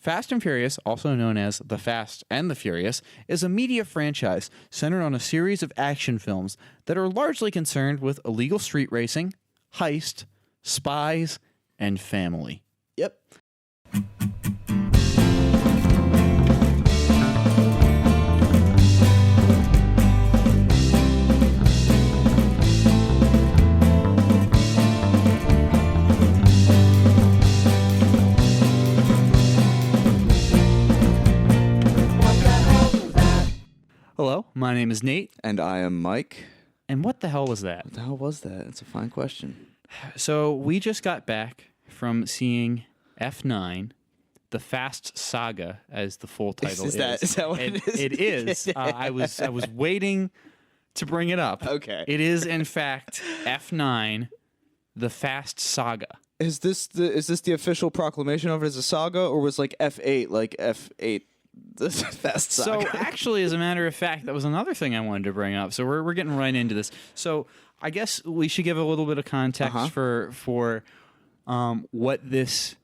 Fast and Furious, also known as The Fast and the Furious, is a media franchise centered on a series of action films that are largely concerned with illegal street racing, heist, spies, and family. Yep. Hello, my name is Nate. And I am Mike. And what the hell was that? What the hell was that? It's a fine question. So we just got back from seeing F9, The Fast Saga, as the full title is. Is that what it is? It is. I was waiting to bring it up. Okay. It is, in fact, F9, The Fast Saga. Is this the official proclamation of it as a saga, or was like F8 like F8? The Fast Saga. So actually, as a matter of fact, that was another thing I wanted to bring up. So we're getting right into this. So I guess we should give a little bit of context for what this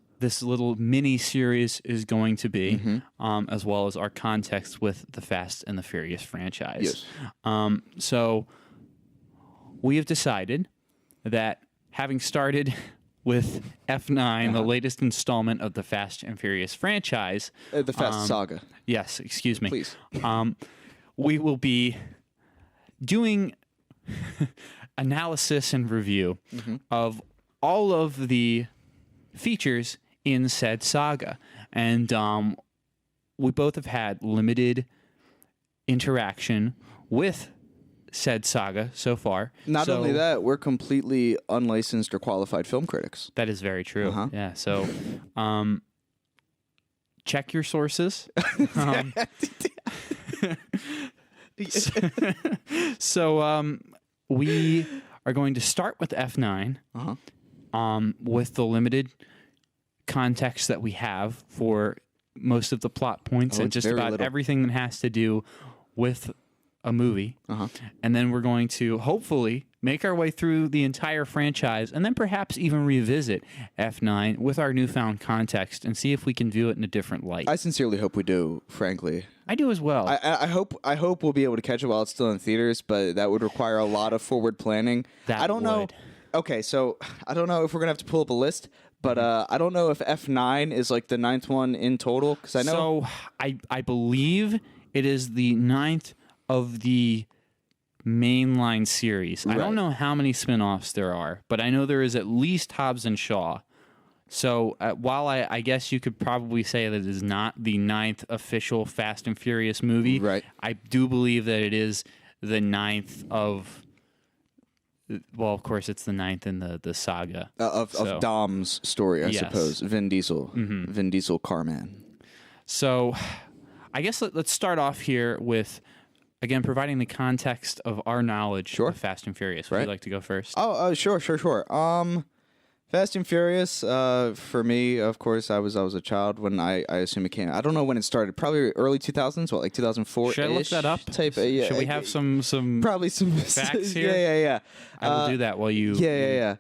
little mini series is going to be, as well as our context with the Fast and the Furious franchise. Yes. So we have decided that having started with F9, the latest installment of the Fast and Furious franchise. The Fast Saga. Yes, excuse me. Please. We will be doing analysis and review of all of the features in said saga. And we both have had limited interaction with said saga so far. Not only that, we're completely unlicensed or qualified film critics. That is very true. Yeah. So, check your sources. So we are going to start with F9, with the limited context that we have for most of the plot points and just about everything that has to do with a movie, and then we're going to hopefully make our way through the entire franchise and then perhaps even revisit F9 with our newfound context and see if we can view it in a different light. I sincerely hope we do, frankly. I do as well. I hope we'll be able to catch it while it's still in theaters, but that would require a lot of forward planning. I don't know. Okay, so I don't know if we're going to have to pull up a list, but I don't know if F9 is like the 9th one in total, because I know... So I believe it is the 9th of the mainline series. Right. I don't know how many spin-offs there are, but I know there is at least Hobbs and Shaw. So while I guess you could probably say that it is not the 9th official Fast and Furious movie, right. I do believe that it is the 9th of... Well, of course, it's the 9th in the saga. Of Dom's story, I suppose. Vin Diesel. Vin Diesel Carman. So I guess let's start off here with... Again, providing the context of our knowledge of Fast and Furious. Would you like to go first? Oh, sure. Fast and Furious, for me, of course, I was a child when I assume it came. I don't know when it started. Probably early 2000s, like 2004. Should I look that up? Yeah. Should we have some probably some facts here? Yeah. I will do that while you. Yeah.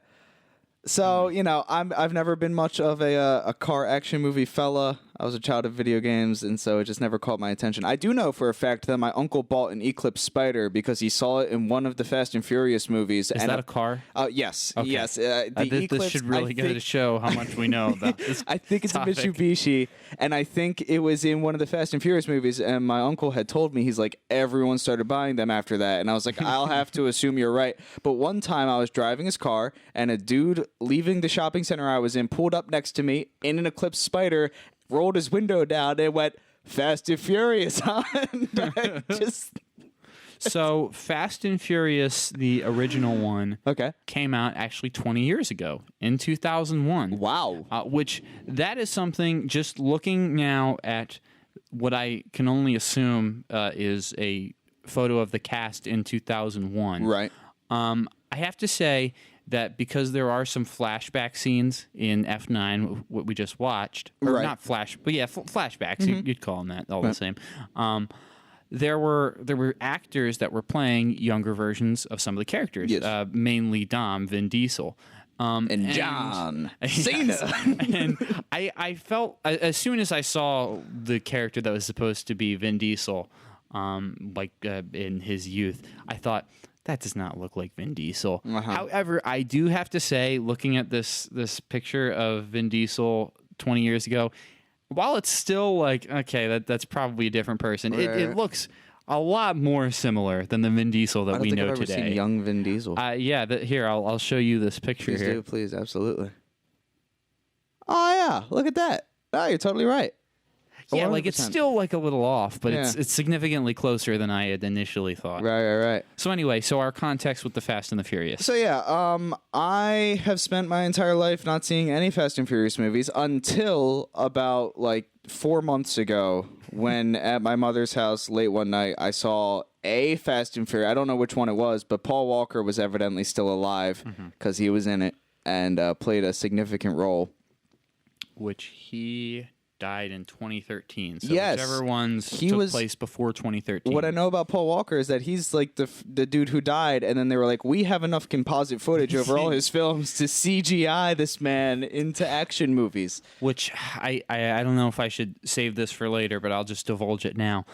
So I've never been much of a car action movie fella. I was a child of video games, and so it just never caught my attention. I do know for a fact that my uncle bought an Eclipse Spider because he saw it in one of the Fast and Furious movies. Is that a car? Yes. Okay. Yes. This should really go to show how much we know about this. I think it's topic. a Mitsubishi, and I think it was in one of the Fast and Furious movies, and my uncle had told me, he's like, everyone started buying them after that, and I was like, I'll have to assume you're right. But one time I was driving his car, and a dude leaving the shopping center I was in pulled up next to me in an Eclipse Spider, rolled his window down, and went, Fast and Furious on. So Fast and Furious, the original one, came out actually 20 years ago, in 2001. Wow. Which, that is something, just looking now at what I can only assume is a photo of the cast in 2001. Right. I have to say that because there are some flashback scenes in F9, what we just watched, or not flashbacks, you'd call them that, all the same. There were actors that were playing younger versions of some of the characters, mainly Vin Diesel. And John Cena. And I felt as soon as I saw the character that was supposed to be Vin Diesel, in his youth, I thought that does not look like Vin Diesel. However, I do have to say, looking at this picture of Vin Diesel 20 years ago, while it's still like, okay, that's probably a different person, it looks a lot more similar than the Vin Diesel that we know I've today. ever seen young Vin Diesel. Here, I'll show you this picture Please here. do, please, absolutely. Oh yeah, look at that. Oh, you're totally right. Yeah, like it's 100%. still like a little off, but Yeah. it's significantly closer than I had initially thought. Right. So anyway, our context with the Fast and the Furious. So yeah, I have spent my entire life not seeing any Fast and Furious movies until about like 4 months ago, when at my mother's house late one night I saw a Fast and Furious. I don't know which one it was, but Paul Walker was evidently still alive because he was in it and played a significant role. Which he died in 2013. So Yes. whichever ones took place before 2013. What I know about Paul Walker is that he's like the dude who died, and then they were like, we have enough composite footage over all his films to CGI this man into action movies. Which I don't know if I should save this for later, but I'll just divulge it now.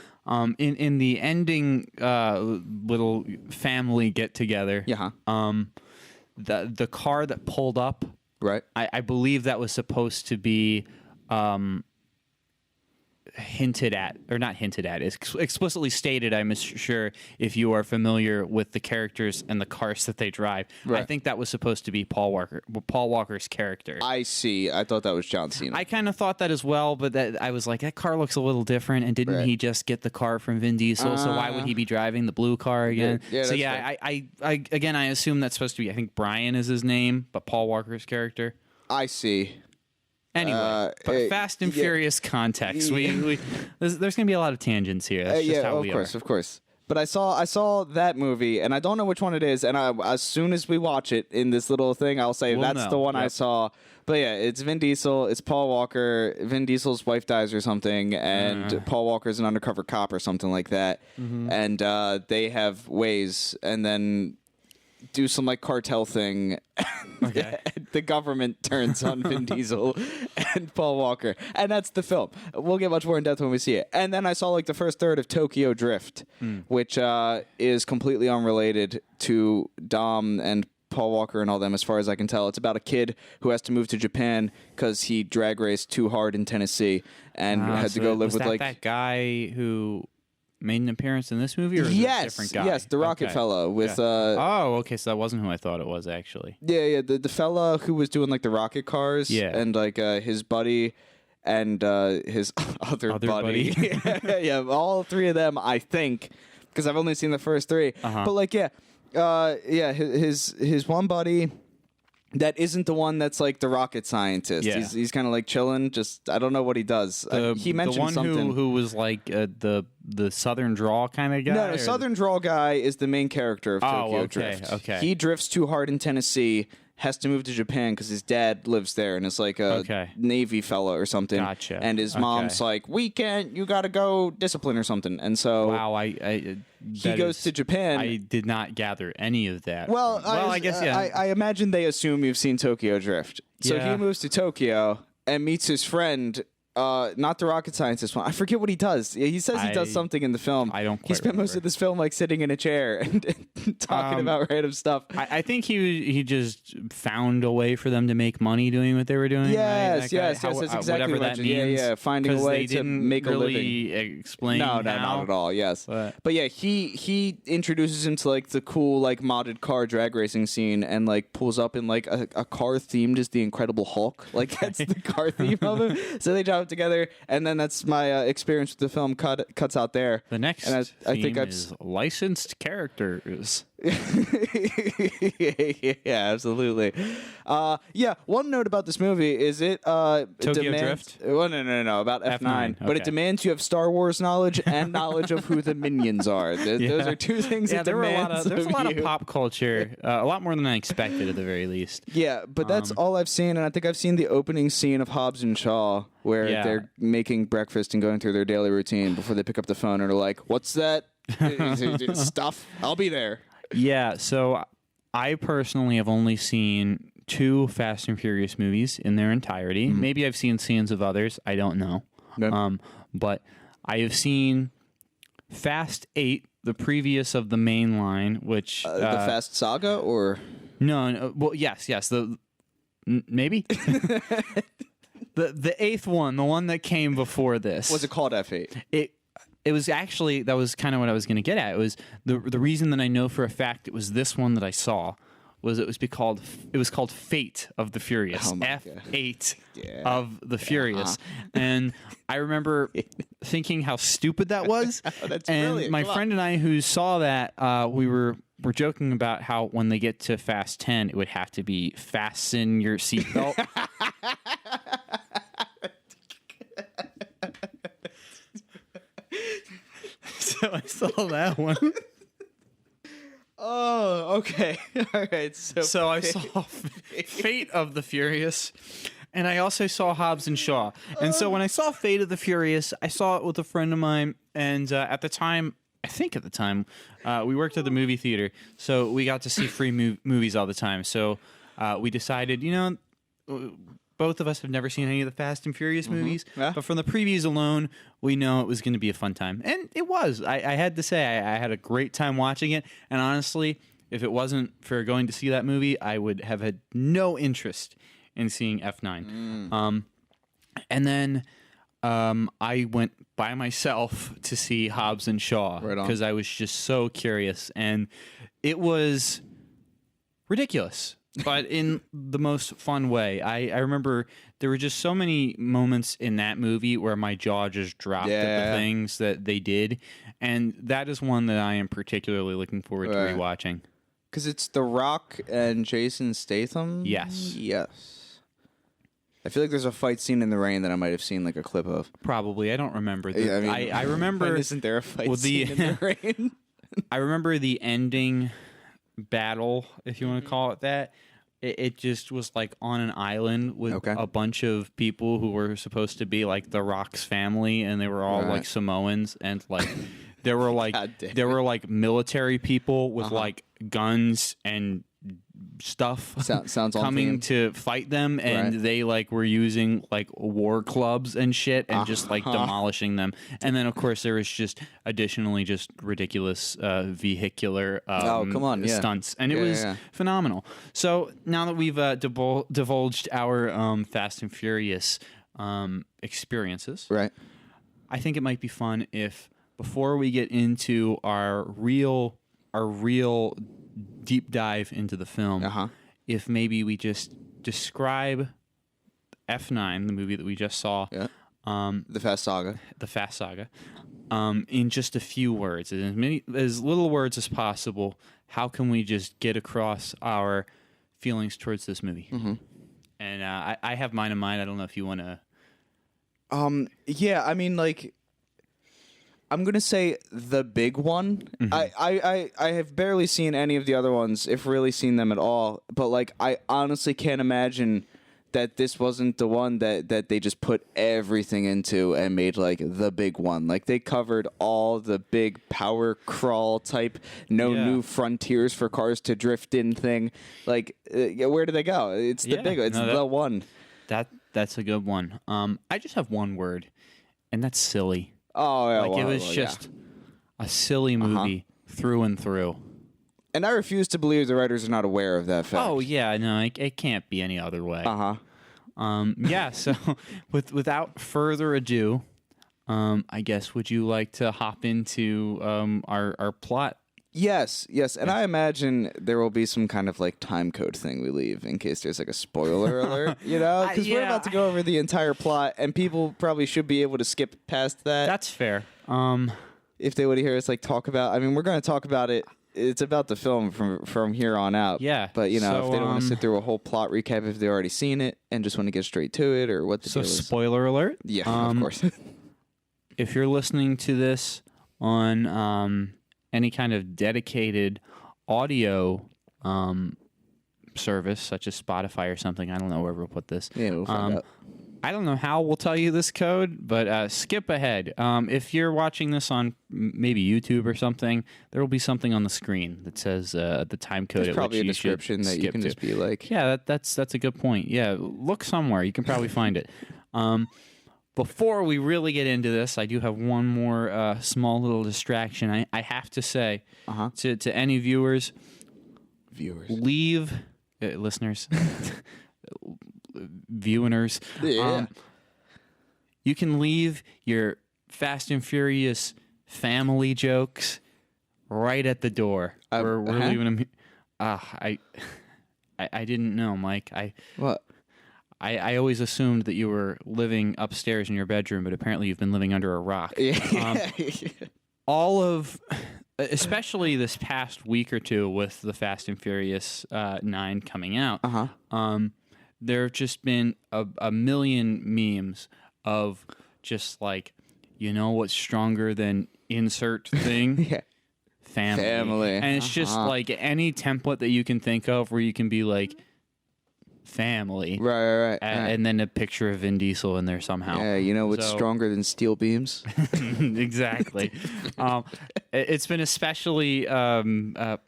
In the ending little family get together, the car that pulled up, right? I believe that was supposed to be hinted at, or not hinted at, is explicitly stated, I'm sure, if you are familiar with the characters and the cars that they drive. Right. I think that was supposed to be Paul Walker's character. I see. I thought that was John Cena. I kind of thought that as well, but I was like, that car looks a little different, and didn't he just get the car from Vin Diesel, so why would he be driving the blue car again? Yeah, so that's I assume that's supposed to be, I think Brian is his name, but Paul Walker's character. I see. Anyway, but Fast and Furious context. There's going to be a lot of tangents here. That's just how we are. Of course. But I saw that movie, and I don't know which one it is. And as soon as we watch it in this little thing, I'll say that's the one I saw. But yeah, it's Vin Diesel. It's Paul Walker. Vin Diesel's wife dies or something, and Paul Walker's an undercover cop or something like that. And they have ways, and then do some like cartel thing. Okay. The government turns on Vin Diesel and Paul Walker, and that's the film. We'll get much more in depth when we see it. And then I saw like the first third of Tokyo Drift, which is completely unrelated to Dom and Paul Walker and all them, as far as I can tell. It's about a kid who has to move to Japan because he drag raced too hard in Tennessee and had to go live with that guy who made an appearance in this movie, or is it a different guy? Yes, the Rocket fella with okay, so that wasn't who I thought it was actually. the fella who was doing like the rocket cars, and like his buddy and his other buddy. Yeah, all three of them, I think, because I've only seen the first three. But like his one buddy that isn't the one that's like the rocket scientist. Yeah. He's kind of like chilling. Just I don't know what he does. He mentioned the one something. who was like the Southern drawl kind of guy. No, Southern drawl guy is the main character of Tokyo Drift. Okay. He drifts too hard in Tennessee, has to move to Japan because his dad lives there and is like a Navy fella or something. Gotcha. And his mom's like, we can't, you got to go discipline or something. And so he goes to Japan. I did not gather any of that. Well, I guess, I imagine they assume you've seen Tokyo Drift. So he moves to Tokyo and meets his friend. Not the rocket scientist one. I forget what he does. He says he does something in the film. I don't quite He spent most remember. of this film like sitting in a chair and talking about random stuff. I think he just found a way for them to make money doing what they were doing. Yes, right? yes, that's exactly whatever what that I means. means. Yeah, finding a way they to didn't make really a living. Explain. No, how. not at all. Yes, but yeah, he introduces him to like the cool like modded car drag racing scene and like pulls up in like a car themed as the Incredible Hulk. Like that's the car theme of him. So they drive together, and then that's my experience with the film. Cuts out there. The next and I think is licensed characters. Yeah, absolutely. One note about this movie is it Tokyo Drift? Well, no, about F9. But it okay. demands you have Star Wars knowledge and knowledge of who the minions are. Those are two things it demands. There's a lot of pop culture, a lot more than I expected at the very least. Yeah, but that's all I've seen, and I think I've seen the opening scene of Hobbs and Shaw where they're making breakfast and going through their daily routine before they pick up the phone and are like, "What's that stuff? I'll be there." Yeah, so I personally have only seen 2 Fast and Furious movies in their entirety. Maybe I've seen scenes of others. I don't know. Yep. But I have seen Fast 8, the previous of the mainline, which the Fast Saga, or no, well, yes, maybe the 8th one, the one that came before this. was it called F8? It was actually, that was kind of what I was going to get at. It was the reason that I know for a fact it was this one that I saw was it was called Fate of the Furious. Oh my F8 Yeah. of the Furious. And I remember thinking how stupid that was. That's and brilliant. my Come on. friend and I who saw that, we were joking about how when they get to Fast 10, it would have to be fasten your seatbelt. So I saw that one. Oh, okay. All right. So I saw Fate of the Furious, and I also saw Hobbs and Shaw. And so when I saw Fate of the Furious, I saw it with a friend of mine, and at the time, we worked at the movie theater, so we got to see free movies all the time. So we decided, both of us have never seen any of the Fast and Furious movies, Yeah. but from the previews alone, we know it was going to be a fun time. And it was. I had to say, I had a great time watching it. And honestly, if it wasn't for going to see that movie, I would have had no interest in seeing F9. And then I went by myself to see Hobbs and Shaw Right on. because I was just so curious. And it was ridiculous, but in the most fun way. I remember there were just so many moments in that movie where my jaw just dropped at Yeah. the things that they did. And that is one that I am particularly looking forward to Right. rewatching. Because it's The Rock and Jason Statham? Yes. Yes. I feel like there's a fight scene in the rain that I might have seen like a clip of. Probably. I don't remember. Yeah, I remember... When isn't there a fight with the- scene in the rain? I remember the ending battle, if you want to call it that. It just was like on an island with Okay. a bunch of people who were supposed to be like the Rock's family, and they were all Right. like Samoans, and like there were like God damn there were like military people with like guns and stuff Sounds on coming theme. to fight them, and Right. they like were using like war clubs and shit and just like demolishing them. And then of course there was just additionally just ridiculous vehicular come on, yeah. stunts, and it Yeah, was yeah. phenomenal. So now that we've divulged our Fast and Furious experiences, Right. I think it might be fun if before we get into our real deep dive into the film, Uh-huh. if maybe we just describe F9, the movie that we just saw, Yeah. The Fast Saga. the Fast Saga, in just a few words, as little words as possible. How can we just get across our feelings towards this movie? Mm-hmm. And I have mine in mind. I don't know if you want to. Yeah, I mean, like, I'm gonna say the big one. I have barely seen any of the other ones, if really seen them at all. But like, I honestly can't imagine that this wasn't the one that they just put everything into and made like the big one. Like they covered all the big power crawl type, no Yeah. new frontiers for cars to drift in thing. Like, where do they go? It's the Yeah, big. It's no, the one. That's a good one. I just have one word, and that's silly. Oh yeah, Like it well, was well, just a silly movie through and through. And I refuse to believe the writers are not aware of that fact. Oh yeah, no, it can't be any other way. Yeah. So without further ado, I guess would you like to hop into our plot? Yes, and I imagine there will be some kind of like time code thing we leave in case there's like a spoiler alert, you know? Because we're Yeah. about to go over the entire plot, and people probably should be able to skip past that That's fair. if they would hear us like talk about. I mean, we're going to talk about it. It's about the film from here on out. Yeah, but you know, so, if they don't want to sit through a whole plot recap if they've already seen it and just want to get straight to it, or what the So deal is. spoiler alert. Yeah, of course. If you're listening to this on any kind of dedicated audio service, such as Spotify or something, I don't know where we'll put this. Yeah, we'll find out. I don't know how we'll tell you this code, but skip ahead. If you're watching this on maybe YouTube or something, there will be something on the screen that says the time code. There's probably a description that you can just be like, yeah, that's a good point. Yeah, look somewhere. You can probably find it. Before we really get into this, I do have one more small little distraction. I have to say to any viewers, leave listeners. Viewers, you can leave your Fast and Furious family jokes right at the door. We're leaving them. I didn't know, Mike. What? I always assumed that you were living upstairs in your bedroom, but apparently you've been living under a rock. All of, especially this past week or two with the Fast and Furious 9 coming out. There have just been a million memes of just like, you know what's stronger than insert thing? Family. And it's just like any template that you can think of where you can be like, family. Right. And then a picture of Vin Diesel in there somehow. Yeah, you know what's stronger than steel beams? Exactly. It's been especially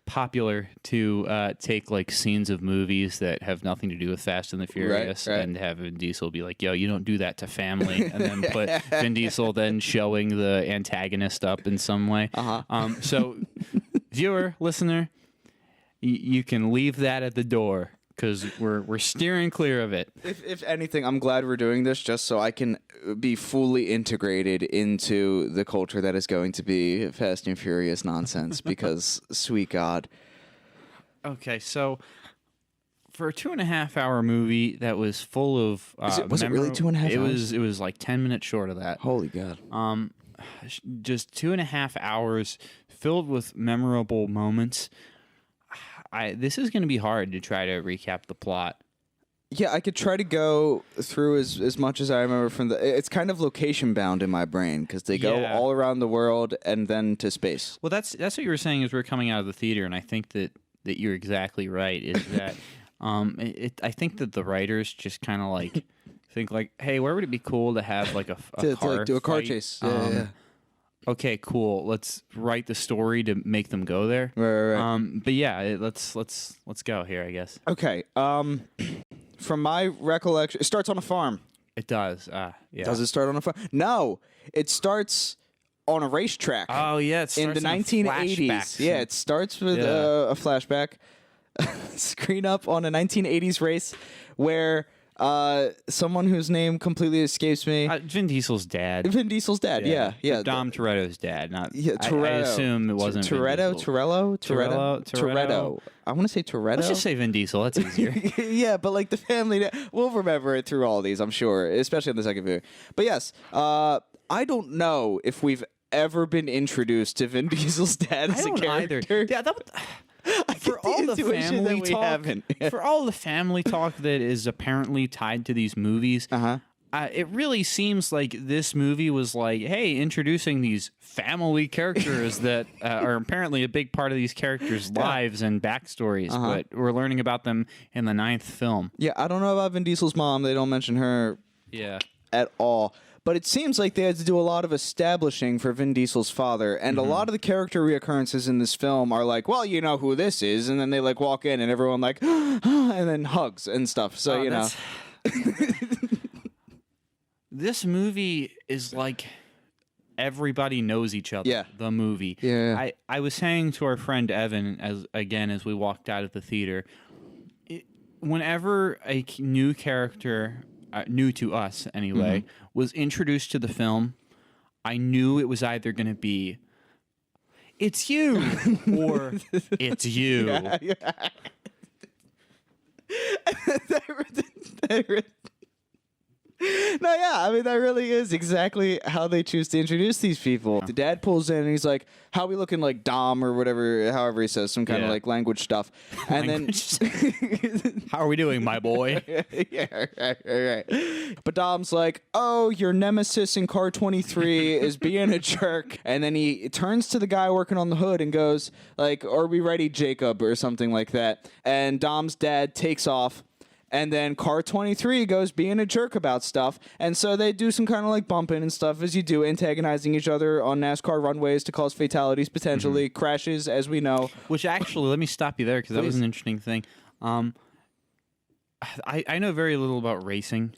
popular to take like scenes of movies that have nothing to do with Fast and the Furious and have Vin Diesel be like, yo, you don't do that to family. And then put Vin Diesel then showing the antagonist up in some way. So viewer, listener, you can leave that at the door. Because we're steering clear of it. If anything, I'm glad we're doing this just so I can be fully integrated into the culture that is going to be Fast and Furious nonsense. Because, sweet God. Okay, so for a 2.5 hour movie that was full of was it really 2.5 hours? It was like 10 minutes short of that. Holy God. Just 2.5 hours filled with memorable moments. This is going to be hard to try to recap the plot. Yeah, I could try to go through as much as I remember from the... It's kind of location bound in my brain because they go all around the world and then to space. Well, that's what you were saying as we were coming out of the theater, and I think that you're exactly right, is that I think that the writers just kind of like think like, hey, where would it be cool to have like a car like do a car fight? chase. Yeah. Okay, cool. Let's write the story to make them go there. Right. But yeah, let's go here, I guess. Okay. From my recollection, it starts on a farm. It does. Yeah. Does it start on a farm? No, it starts on a racetrack. Oh yeah, it starts in the 1980s. Yeah, it starts with a flashback. Screen up on a 1980s race where. Someone whose name completely escapes me. Vin Diesel's dad. Vin Diesel's dad, yeah. Dom Toretto's dad, not... Yeah, Toretto. I assume it wasn't Toretto. I want to say Toretto. Let's just say Vin Diesel, that's easier. Yeah, but like the family... We'll remember it through all these, I'm sure, especially in the second video. But yes, I don't know if we've ever been introduced to Vin Diesel's dad as a character. Either. Yeah, that would... For all the family talk, for all the family talk that is apparently tied to these movies, it really seems like this movie was like, hey, introducing these family characters that are apparently a big part of these characters' lives and backstories, but we're learning about them in the 9th film. Yeah, I don't know about Vin Diesel's mom. They don't mention her at all. But it seems like they had to do a lot of establishing for Vin Diesel's father, and a lot of the character reoccurrences in this film are like, well, you know who this is, and then they like walk in and everyone like, and then hugs and stuff. So, you know. This movie is like everybody knows each other. Yeah. The movie. Yeah. I was saying to our friend Evan, as we walked out of the theater, whenever a new character... new to us anyway, was introduced to the film, I knew it was either going to be, it's you, or it's you. No, yeah, I mean, that really is exactly how they choose to introduce these people. The dad pulls in and he's like, how are we looking, like Dom or whatever, however he says, some kind of like language stuff. And then, how are we doing, my boy? Yeah, right. But Dom's like, oh, your nemesis in car 23 is being a jerk. And then he turns to the guy working on the hood and goes, like, are we ready, Jacob, or something like that. And Dom's dad takes off. And then car 23 goes being a jerk about stuff. And so they do some kind of like bumping and stuff as you do, antagonizing each other on NASCAR runways to cause fatalities, potentially crashes, as we know. Which actually, let me stop you there because that was an interesting thing. I know very little about racing,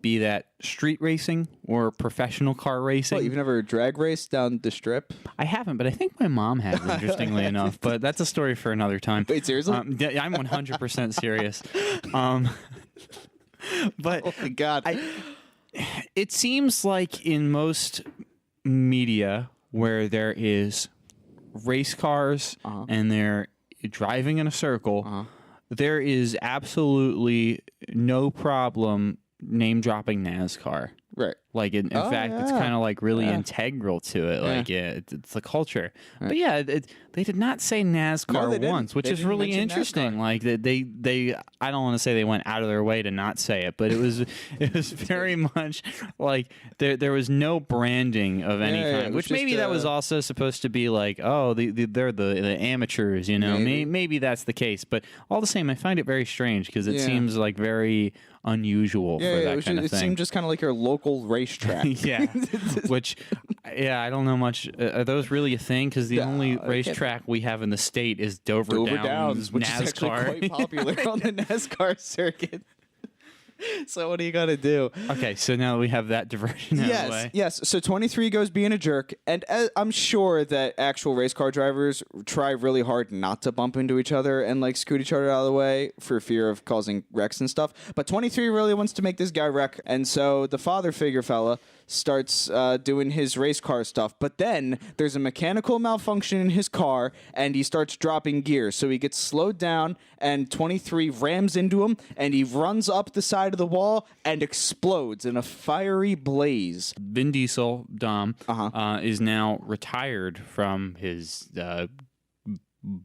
be that street racing or professional car racing. You've never drag raced down the strip? I haven't, but I think my mom has, interestingly enough. But that's a story for another time. Wait, seriously? Yeah, I'm 100% serious. But Oh, my God. It seems like in most media where there is race cars and they're driving in a circle, there is absolutely no problem name dropping NASCAR. Right. Like, in fact, it's kind of like really integral to it. Like, it's the culture. Right. But yeah, they did not say NASCAR once, which is really interesting. NASCAR. Like, they I don't want to say they went out of their way to not say it, but it was very much like there was no branding of any kind. Which maybe that was also supposed to be like, oh, they're the amateurs, you know? Maybe that's the case. But all the same, I find it very strange because it seems like very unusual for that kind of thing. It seemed just kind of like your local racetrack. Yeah, which, I don't know much. Are those really a thing? Because the only racetrack we have in the state is Dover Downs, which NASCAR. is actually quite popular on the NASCAR circuit. So what do you got to do? Okay, so now we have that diversion out of the way. Yes. So 23 goes being a jerk, and I'm sure that actual race car drivers try really hard not to bump into each other and like scoot each other out of the way for fear of causing wrecks and stuff. But 23 really wants to make this guy wreck, and so the father figure fella starts doing his race car stuff. But then there's a mechanical malfunction in his car, and he starts dropping gears. So he gets slowed down, and 23 rams into him, and he runs up the side of the wall and explodes in a fiery blaze. Vin Diesel, Dom, is now retired from his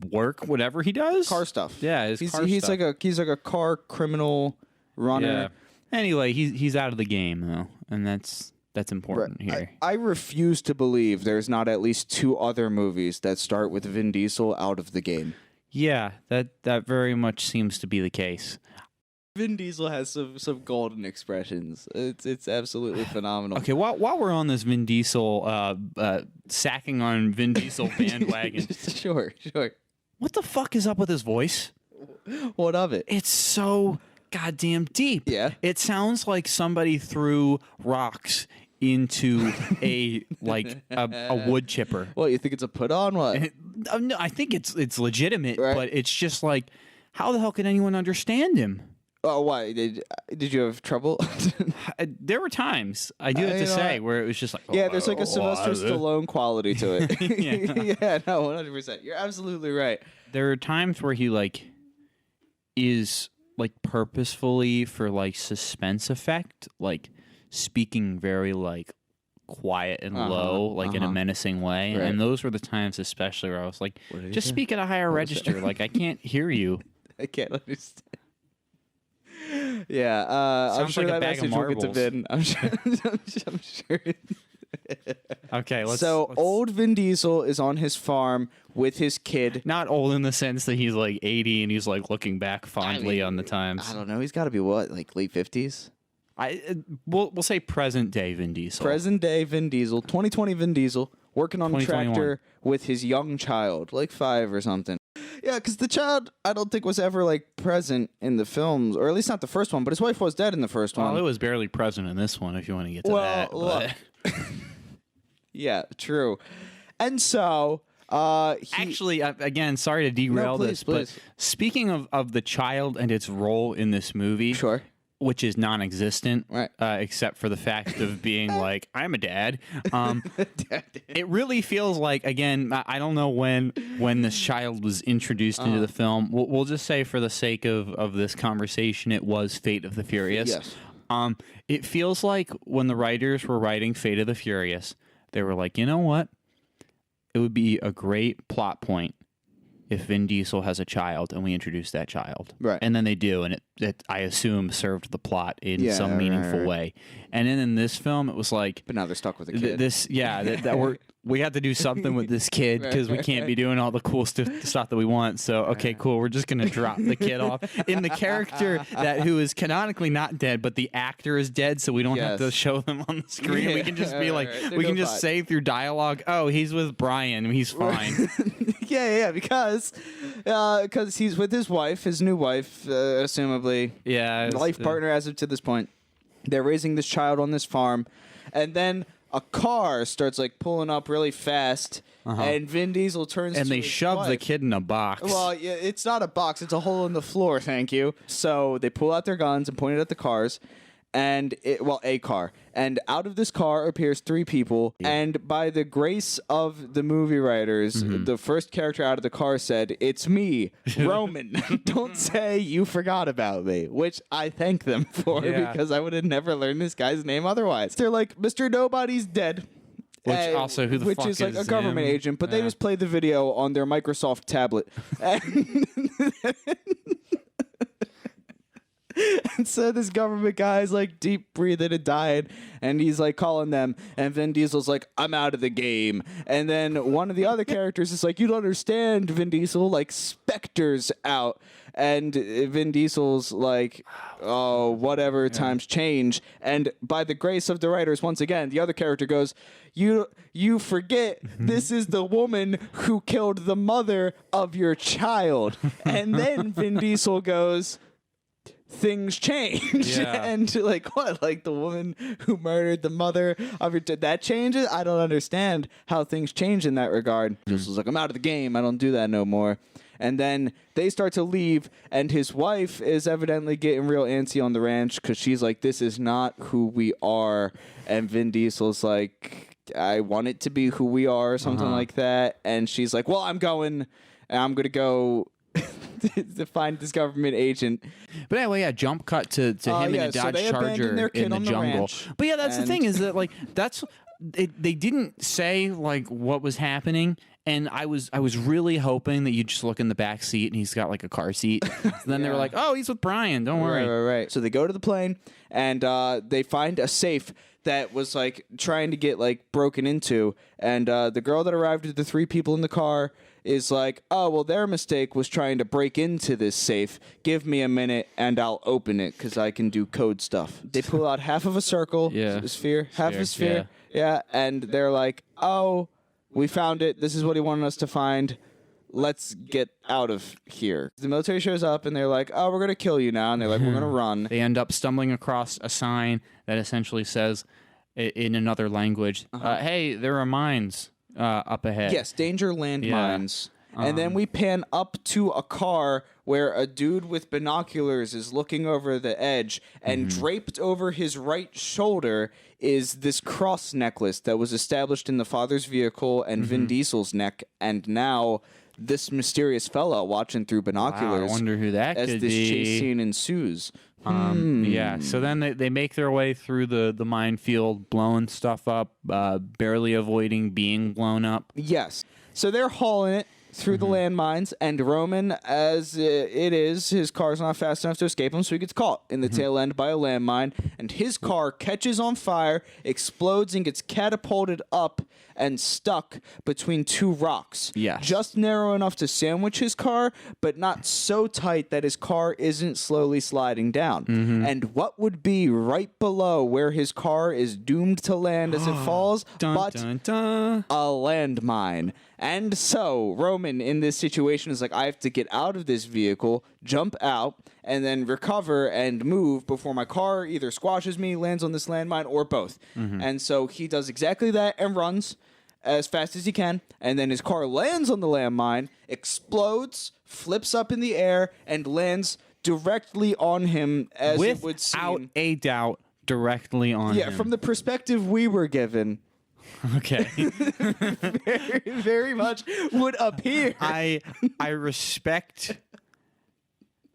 work, whatever he does. Car stuff. Yeah, he's stuff. He's like a car criminal runner. Yeah. Anyway, he's out of the game though, and that's important here. I refuse to believe there's not at least 2 other movies that start with Vin Diesel out of the game. Yeah, that very much seems to be the case. Vin Diesel has some golden expressions. It's absolutely phenomenal. Okay, while we're on this Vin Diesel sacking on Vin Diesel bandwagon, sure. What the fuck is up with his voice? What of it? It's so goddamn deep. Yeah. It sounds like somebody threw rocks into a wood chipper. What, you think it's a put on? What? No, I think it's legitimate, right. But it's just like, how the hell can anyone understand him? Oh, why? Did you have trouble? There were times, I do have to say, where it was just like... there's like a Sylvester Stallone quality to it. Yeah, no, 100%. You're absolutely right. There are times where he, is, purposefully for, suspense effect, speaking very, quiet and low, in a menacing way. Right. And those were the times especially where I was like, just speak at a higher register. I can't hear you. I can't understand. Yeah, I'm sure that message will get to Vin. I'm sure. Okay, let's. Old Vin Diesel is on his farm with his kid. Not old in the sense that he's 80 and he's looking back fondly on the times. I don't know. He's got to be what, late 50s? We'll say present day Vin Diesel. Present day Vin Diesel, 2020 Vin Diesel, working on a tractor with his young child, 5 or something. Yeah, because the child, I don't think was ever present in the films, or at least not the first one. But his wife was dead in the first one. Well, it was barely present in this one, if you want to get to that. But... yeah, true. And so, actually, again, sorry to derail please. But speaking of the child and its role in this movie, sure. Which is non-existent, right. Except for the fact of being I'm a dad. It really feels like, again, I don't know when this child was introduced into the film. We'll just say for the sake of this conversation, it was Fate of the Furious. Yes. It feels like when the writers were writing Fate of the Furious, they were like, you know what? It would be a great plot point if Vin Diesel has a child and we introduce that child. Right. And then they do, and it I assume served the plot in some meaningful way. And then in this film, it was like... But now they're stuck with a kid. We have to do something with this kid because we can't be doing all the cool stuff that we want. So, okay, cool. We're just going to drop the kid off in the character who is canonically not dead, but the actor is dead, so we don't have to show them on the screen. We can just be like, we can just say through dialogue, oh, he's with Brian. He's fine. Yeah, because he's with his wife, his new wife, assumably. Yeah. Life partner as of to this point. They're raising this child on this farm, and then a car starts like pulling up really fast, and Vin Diesel turns and to they his shove wife. the kid in a box. Well, yeah, it's not a box; it's a hole in the floor. Thank you. So they pull out their guns and point it at the cars, and a car. And out of this car appears 3 people. Yeah. And by the grace of the movie writers, the first character out of the car said, "It's me, Roman. Don't say you forgot about me," which I thank them for because I would have never learned this guy's name otherwise. They're like, "Mr. Nobody's dead." Which also, who the fuck is like is a government him? agent, but they just played the video on their Microsoft tablet. And so this government guy is like deep breathing and dying, and he's like calling them, and Vin Diesel's like, "I'm out of the game." And then one of the other characters is like, "You don't understand, Vin Diesel, like Spectre's out." And Vin Diesel's like, "Oh, whatever, times change." And by the grace of the writers, once again, the other character goes, You forget this is the woman who killed the mother of your child." And then Vin Diesel goes, "Things change." Yeah. And like, what? Like the woman who murdered the mother of your... Did that change it? I don't understand how things change in that regard. Just was like, "I'm out of the game. I don't do that no more." And then they start to leave, and his wife is evidently getting real antsy on the ranch because she's like, "This is not who we are." And Vin Diesel's like, "I want it to be who we are," or something like that. And she's like, "Well, I'm going to go to find this government agent." But anyway, jump cut to him in a Dodge Charger in the jungle. But yeah, that's the thing is that like they didn't say like what was happening, and I was really hoping that you just look in the back seat and he's got like a car seat. So then they were like, "Oh, he's with Brian. Don't worry." Right. So they go to the plane and they find a safe that was like trying to get like broken into, and the girl that arrived with the 3 people in the car is like, "Oh, well, their mistake was trying to break into this safe. Give me a minute and I'll open it because I can do code stuff." They pull out half of a circle, half a sphere, and they're like, "Oh, we found it. This is what he wanted us to find. Let's get out of here." The military shows up and they're like, "Oh, we're going to kill you now." And they're like, "We're going to run." They end up stumbling across a sign that essentially says in another language, "Hey, there are mines up ahead." Yes, danger landmines. And then we pan up to a car where a dude with binoculars is looking over the edge, and draped over his right shoulder is this cross necklace that was established in the father's vehicle and Vin Diesel's neck, and now this mysterious fella watching through binoculars. Wow, I wonder who that as could this be. chase scene ensues. Yeah, so then they make their way through the minefield, blowing stuff up, barely avoiding being blown up. Yes. So they're hauling it through the landmines, and Roman, as it is, his car's not fast enough to escape him, so he gets caught in the tail end by a landmine, and his car catches on fire, explodes, and gets catapulted up and stuck between 2 rocks. Yes. Just narrow enough to sandwich his car, but not so tight that his car isn't slowly sliding down. And what would be right below where his car is doomed to land as it falls, but a landmine. And so Roman in this situation is like, "I have to get out of this vehicle, jump out, and then recover and move before my car either squashes me, lands on this landmine, or both." And so he does exactly that and runs as fast as he can, and then his car lands on the landmine, explodes, flips up in the air, and lands directly on him, as it would seem. Without a doubt, directly on him. Yeah, from the perspective we were given. Okay. Very, very much would appear. I respect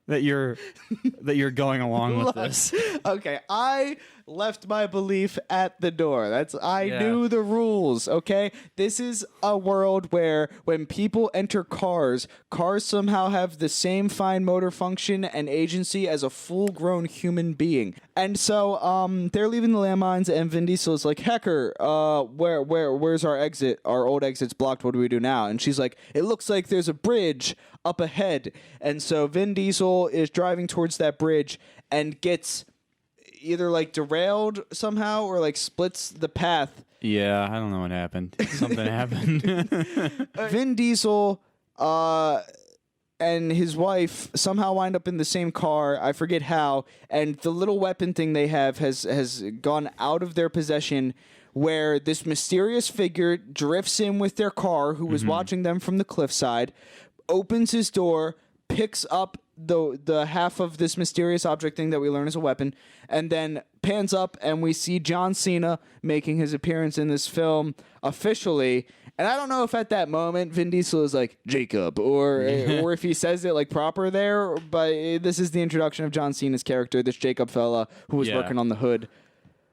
that you're going along with this. Okay, I left my belief at the door. I knew the rules, okay? This is a world where when people enter cars somehow have the same fine motor function and agency as a full-grown human being. And so they're leaving the landmines, and Vin Diesel is like, Hecker, where's our exit? Our old exit's blocked. What do we do now? And she's like, it looks like there's a bridge up ahead. And so Vin Diesel is driving towards that bridge and gets either like derailed somehow or like splits the path. Yeah, I don't know what happened. Something happened. Vin Diesel and his wife somehow wind up in the same car. I forget how. And the little weapon thing they have has gone out of their possession, where this mysterious figure drifts in with their car, who was watching them from the cliffside, opens his door, picks up the half of this mysterious object thing that we learn is a weapon, and then pans up, and we see John Cena making his appearance in this film officially. And I don't know if at that moment Vin Diesel is like, Jacob, or if he says it like proper there, but this is the introduction of John Cena's character, this Jacob fella who was working on the hood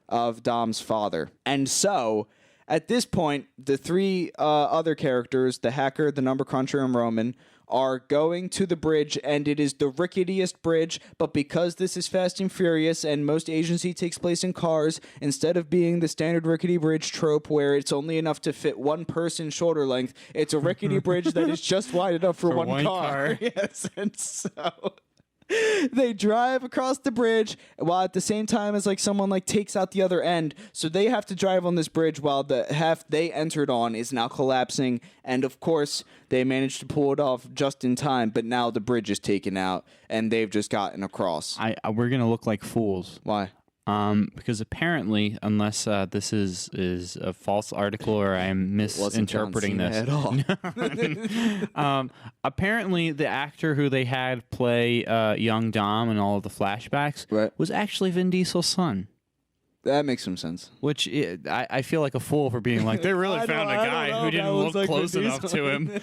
of Dom's father. And so at this point, the three other characters, the hacker, the number cruncher, and Roman, are going to the bridge, and it is the ricketiest bridge, but because this is Fast and Furious and most agency takes place in cars, instead of being the standard rickety bridge trope where it's only enough to fit one person's shoulder length, it's a rickety bridge that is just wide enough for one car. Yes, and so they drive across the bridge while at the same time as like someone like takes out the other end. So they have to drive on this bridge while the half they entered on is now collapsing. And of course, they managed to pull it off just in time. But now the bridge is taken out and they've just gotten across. We're going to look like fools. Why? Because apparently, unless this is a false article or I am misinterpreting this at all. Apparently, the actor who they had play young Dom in all of the flashbacks was actually Vin Diesel's son. That makes some sense. Which I feel like a fool for being like, they really found a guy who didn't look like close enough to him.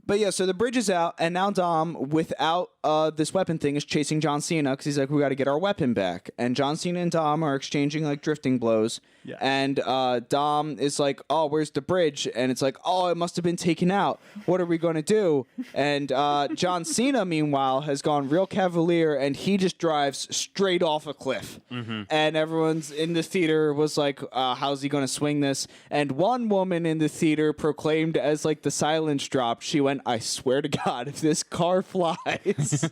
But yeah, so the bridge is out, and now Dom, without this weapon thing, is chasing John Cena because he's like, we got to get our weapon back. And John Cena and Dom are exchanging like drifting blows. Yeah. And Dom is like, oh, where's the bridge? And it's like, oh, it must have been taken out. What are we going to do? And John Cena, meanwhile, has gone real cavalier, and he just drives straight off a cliff. Mm-hmm. And everyone's in the theater was like, how's he going to swing this? And one woman in the theater proclaimed as like the silence dropped, she went, I swear to God, if this car flies.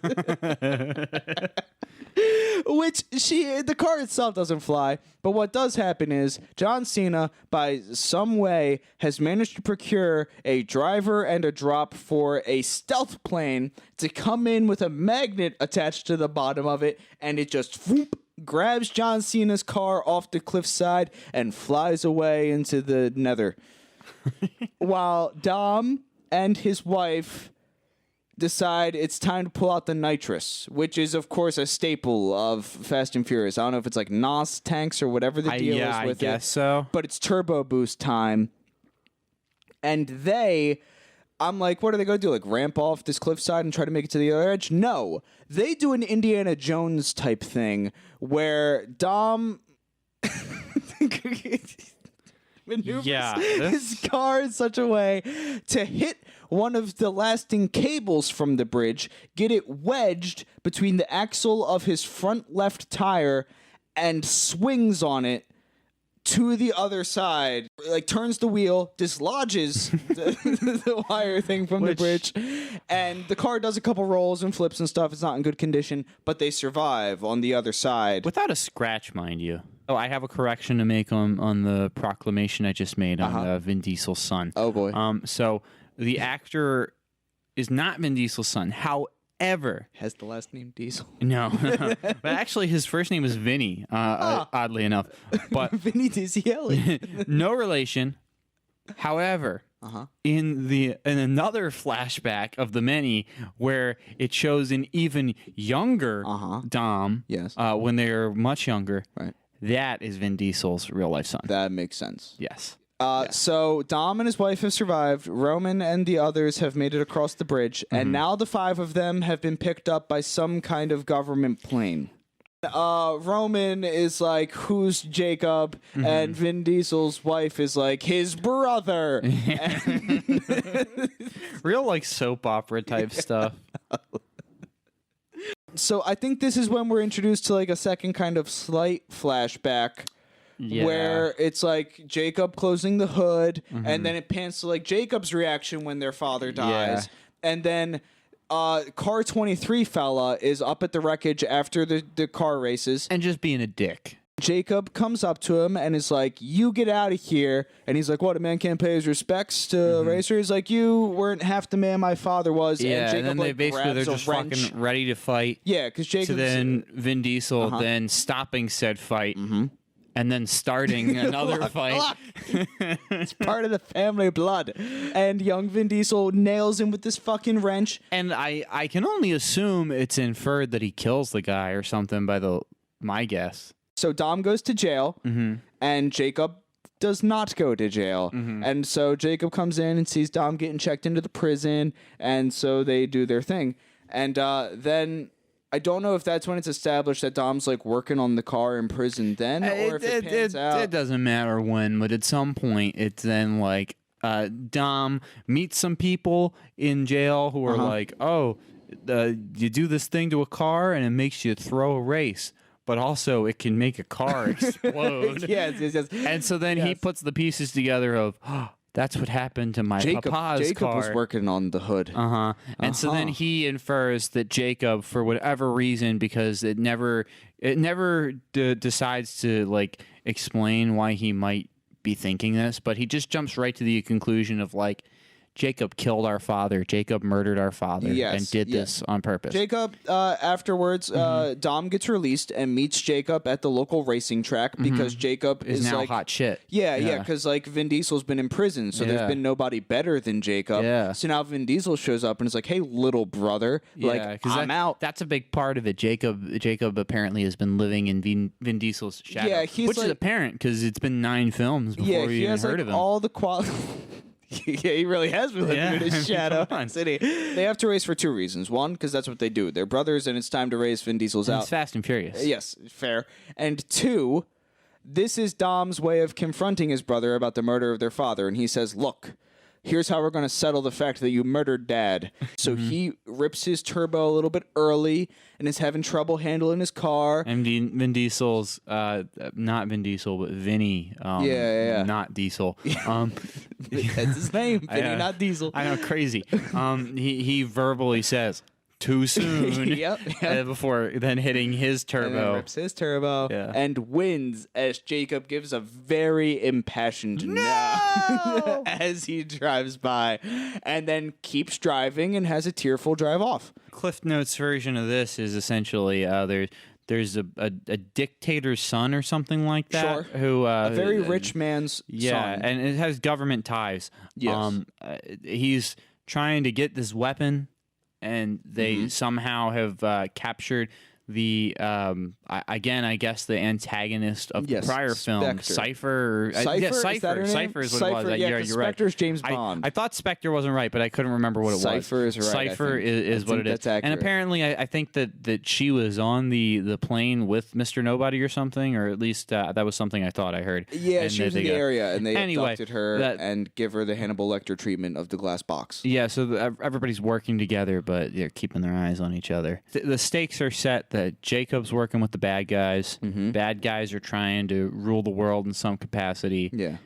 Which the car itself doesn't fly, but what does happen is John Cena, by some way, has managed to procure a driver and a drop for a stealth plane to come in with a magnet attached to the bottom of it, and it just grabs John Cena's car off the cliffside and flies away into the nether. While Dom and his wife decide it's time to pull out the nitrous, which is, of course, a staple of Fast and Furious. I don't know if it's like NOS tanks or whatever the deal is with it. I guess so. But it's turbo boost time. And I'm like, what are they going to do? Like ramp off this cliffside and try to make it to the other edge? No. They do an Indiana Jones type thing where Dom maneuvers his car in such a way to hit one of the lasting cables from the bridge, get it wedged between the axle of his front left tire, and swings on it to the other side, like turns the wheel, dislodges the wire thing from the bridge, and the car does a couple rolls and flips and stuff. It's not in good condition, but they survive on the other side. Without a scratch, mind you. Oh, I have a correction to make on the proclamation I just made on Vin Diesel's son. Oh, boy. So the actor is not Vin Diesel's son. However, has the last name Diesel? No. But actually, his first name is Vinny, oddly enough. But Vinny Diesel. No relation. However, in another flashback of the many where it shows an even younger Dom, when they're much younger, right. That is Vin Diesel's real-life son. That makes sense. Yes. So Dom and his wife have survived. Roman and the others have made it across the bridge. And now the 5 of them have been picked up by some kind of government plane. Roman is like, who's Jacob? And Vin Diesel's wife is like, his brother. Real like soap opera type stuff. So I think this is when we're introduced to like a second kind of slight flashback. Yeah. Where it's like Jacob closing the hood, and then it pans to like Jacob's reaction when their father dies, and then Car 23 fella is up at the wreckage after the car races, and just being a dick. Jacob comes up to him and is like, "You get out of here!" And he's like, "What? A man can't pay his respects to a racer?" He's like, "You weren't half the man my father was." Yeah, and Jacob then they basically they're just fucking ready to fight. Yeah, because Jacob. So then Vin Diesel then stopping said fight. And then starting another fight. It's part of the family blood. And young Vin Diesel nails him with this fucking wrench. And I can only assume it's inferred that he kills the guy or something by my guess. So Dom goes to jail, and Jacob does not go to jail. And so Jacob comes in and sees Dom getting checked into the prison, and so they do their thing. And then... I don't know if that's when it's established that Dom's like working on the car in prison then, or if it pans out. It doesn't matter when, but at some point it's then like Dom meets some people in jail who are like, oh, you do this thing to a car and it makes you throw a race. But also, it can make a car explode. Yes. And so then he puts the pieces together of, that's what happened to my papa's car. Jacob was working on the hood. And so then he infers that Jacob, for whatever reason, because it never decides to like explain why he might be thinking this, but he just jumps right to the conclusion of like, Jacob killed our father. Jacob murdered our father and did this on purpose. Jacob, afterwards, Dom gets released and meets Jacob at the local racing track because Jacob is now like hot shit. Yeah, because like Vin Diesel's been in prison, so there's been nobody better than Jacob. Yeah. So now Vin Diesel shows up and is like, "Hey, little brother, I'm out." That's a big part of it. Jacob apparently has been living in Vin Diesel's shadow. Yeah, which is apparent because it's been 9 films before we even heard of him. All the quality. Yeah, he really has been living in his shadow. City. They have to race for 2 reasons. One, because that's what they do. They're brothers, and it's time to race Vin Diesel's out. It's Fast and Furious. Yes, fair. And 2, this is Dom's way of confronting his brother about the murder of their father. And he says, look, here's how we're going to settle the fact that you murdered Dad. So he rips his turbo a little bit early and is having trouble handling his car. And Vin Diesel's, not Vin Diesel, but Vinny. Not Diesel. That's his name, Vinny, not Diesel. I know, crazy. He verbally says, too soon. Before then hitting his turbo. And then rips his turbo and wins as Jacob gives a very impassioned no as he drives by and then keeps driving and has a tearful drive off. Cliff Notes version of this is essentially there's a dictator's son or something like that. Sure. Who a very rich man's son. Yeah, and it has government ties. Yes. He's trying to get this weapon, and they somehow have captured the I guess the antagonist of the prior film, Cypher. Cypher is what it was. Yeah, you're right. Spectre's James Bond. I thought Spectre wasn't right, but I couldn't remember what it was. Cypher is right. Cypher is what it is. And apparently, I think that she was on the plane with Mr. Nobody or something, or at least that was something I thought I heard. Yeah, and she was in the area, and they abducted her and give her the Hannibal Lecter treatment of the glass box. Yeah, so everybody's working together, but they're keeping their eyes on each other. The stakes are set that Jacob's working with the bad guys. Bad guys are trying to rule the world in some capacity. Yeah.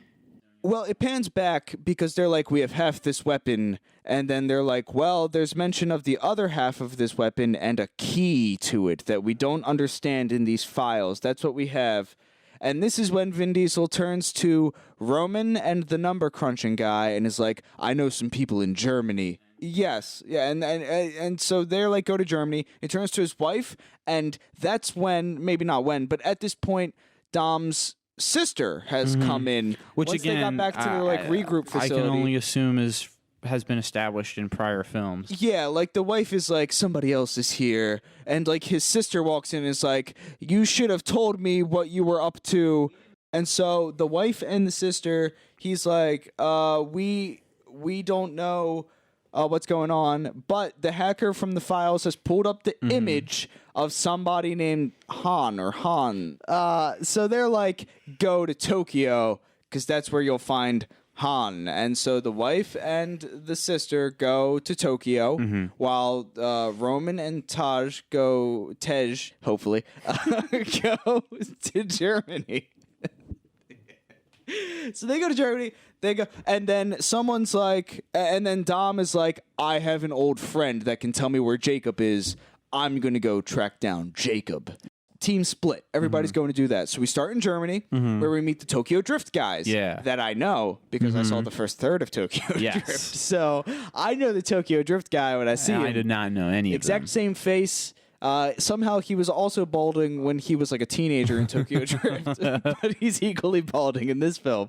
Well, it pans back because they're like, we have half this weapon. And then they're like, well, there's mention of the other half of this weapon and a key to it that we don't understand in these files. That's what we have. And this is when Vin Diesel turns to Roman and the number crunching guy and is like, I know some people in Germany. Yes, yeah, and so they're like, go to Germany. He turns to his wife, and that's when, maybe not when, but at this point, Dom's sister has come in. Which once again, they got back to their like regroup facility. I can only assume has been established in prior films. Yeah, like the wife is like, somebody else is here, and like his sister walks in and is like, you should have told me what you were up to. And so the wife and the sister, he's like, we don't know what's going on. But the hacker from the files has pulled up the image of somebody named Han. So they're like, go to Tokyo because that's where you'll find Han. And so the wife and the sister go to Tokyo while Roman and Tej, hopefully, go to Germany. So they go to Germany, and then someone's like, and then Dom is like, I have an old friend that can tell me where Jacob is. I'm going to go track down Jacob. Team split. Everybody's going to do that. So we start in Germany, where we meet the Tokyo Drift guys that I know because I saw the first third of Tokyo Drift. So I know the Tokyo Drift guy when I see him. I did not know any of them. Exact same face. Somehow he was also balding when he was like a teenager in Tokyo Drift, but he's equally balding in this film.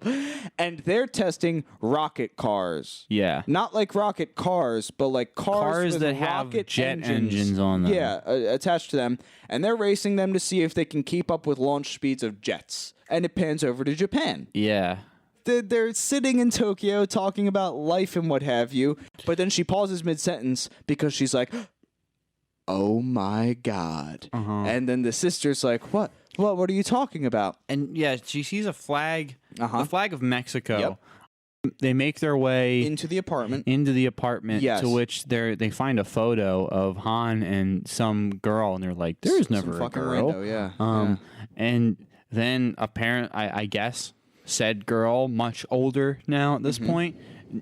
And they're testing rocket cars. Yeah. Not like rocket cars, but like cars with that have jet engines on them. Yeah, attached to them. And they're racing them to see if they can keep up with launch speeds of jets. And it pans over to Japan. Yeah. They're sitting in Tokyo talking about life and what have you. But then she pauses mid-sentence because she's like, oh my God. And then the sister's like, what are you talking about? And yeah, she sees a flag, the flag of Mexico. Yep. They make their way into the apartment. To which they find a photo of Han and some girl, and they're like, there's never a fucking girl. rando, And then I guess said girl, much older now at this point,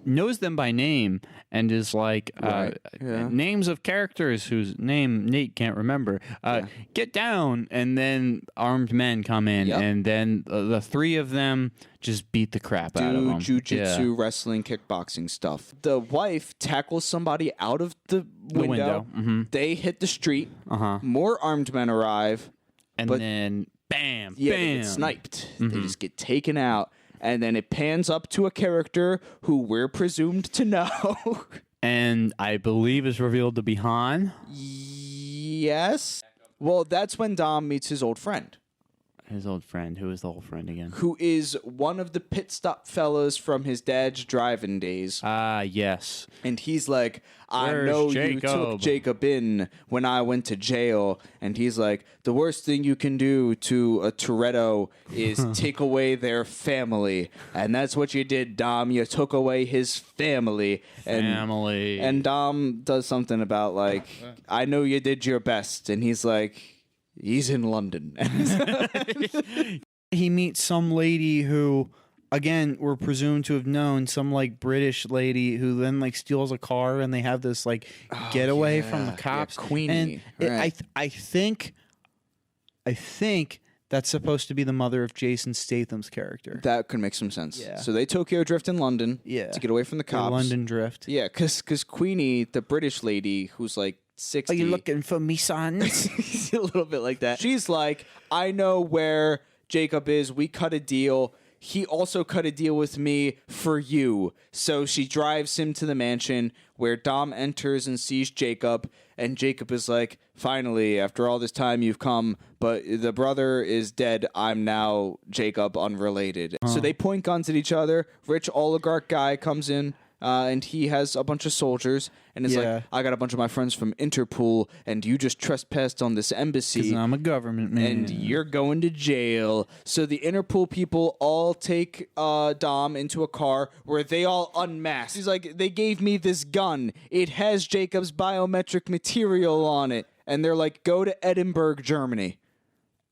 knows them by name and is like, names of characters whose name Nate can't remember. Get down. And then armed men come in, and then the three of them just beat the crap out of them. Jiu-jitsu, wrestling, kickboxing stuff. The wife tackles somebody out of the window. They hit the street. More armed men arrive. And then bam, they bam. get sniped. They just get taken out. And then it pans up to a character who we're presumed to know. And I believe is revealed to be Han. Yes. Well, that's when Dom meets his old friend. His old friend. Who is the old friend again? Who is one of the pit stop fellas from his dad's driving days. Yes. And he's like, I know you took Jacob in when I went to jail. And he's like, the worst thing you can do to a Toretto is take away their family. And that's what you did, Dom. You took away his family. And Dom does something about like, I know you did your best. And he's like, he's in London. He meets some lady who, again, we're presumed to have known, some like British lady who then like steals a car and they have this like getaway from the cops. Yeah, Queenie. And I think that's supposed to be the mother of Jason Statham's character. That could make some sense. Yeah. So they Tokyo Drift in London to get away from the cops. London Drift. Yeah, because Queenie, the British lady who's like 60. Are you looking for me, son? A little bit like that. She's like, I know where Jacob is. We cut a deal. He also cut a deal with me for you. So she drives him to the mansion where Dom enters and sees Jacob. And Jacob is like, finally, after all this time you've come, but the brother is dead. I'm now Jacob, unrelated. So they point guns at each other. Rich oligarch guy comes in. And he has a bunch of soldiers, and it's like, I got a bunch of my friends from Interpol, and you just trespassed on this embassy. 'Cause I'm a government man. And you're going to jail. So the Interpol people all take Dom into a car where they all unmask. He's like, they gave me this gun. It has Jacob's biometric material on it. And they're like, go to Edinburgh, Germany.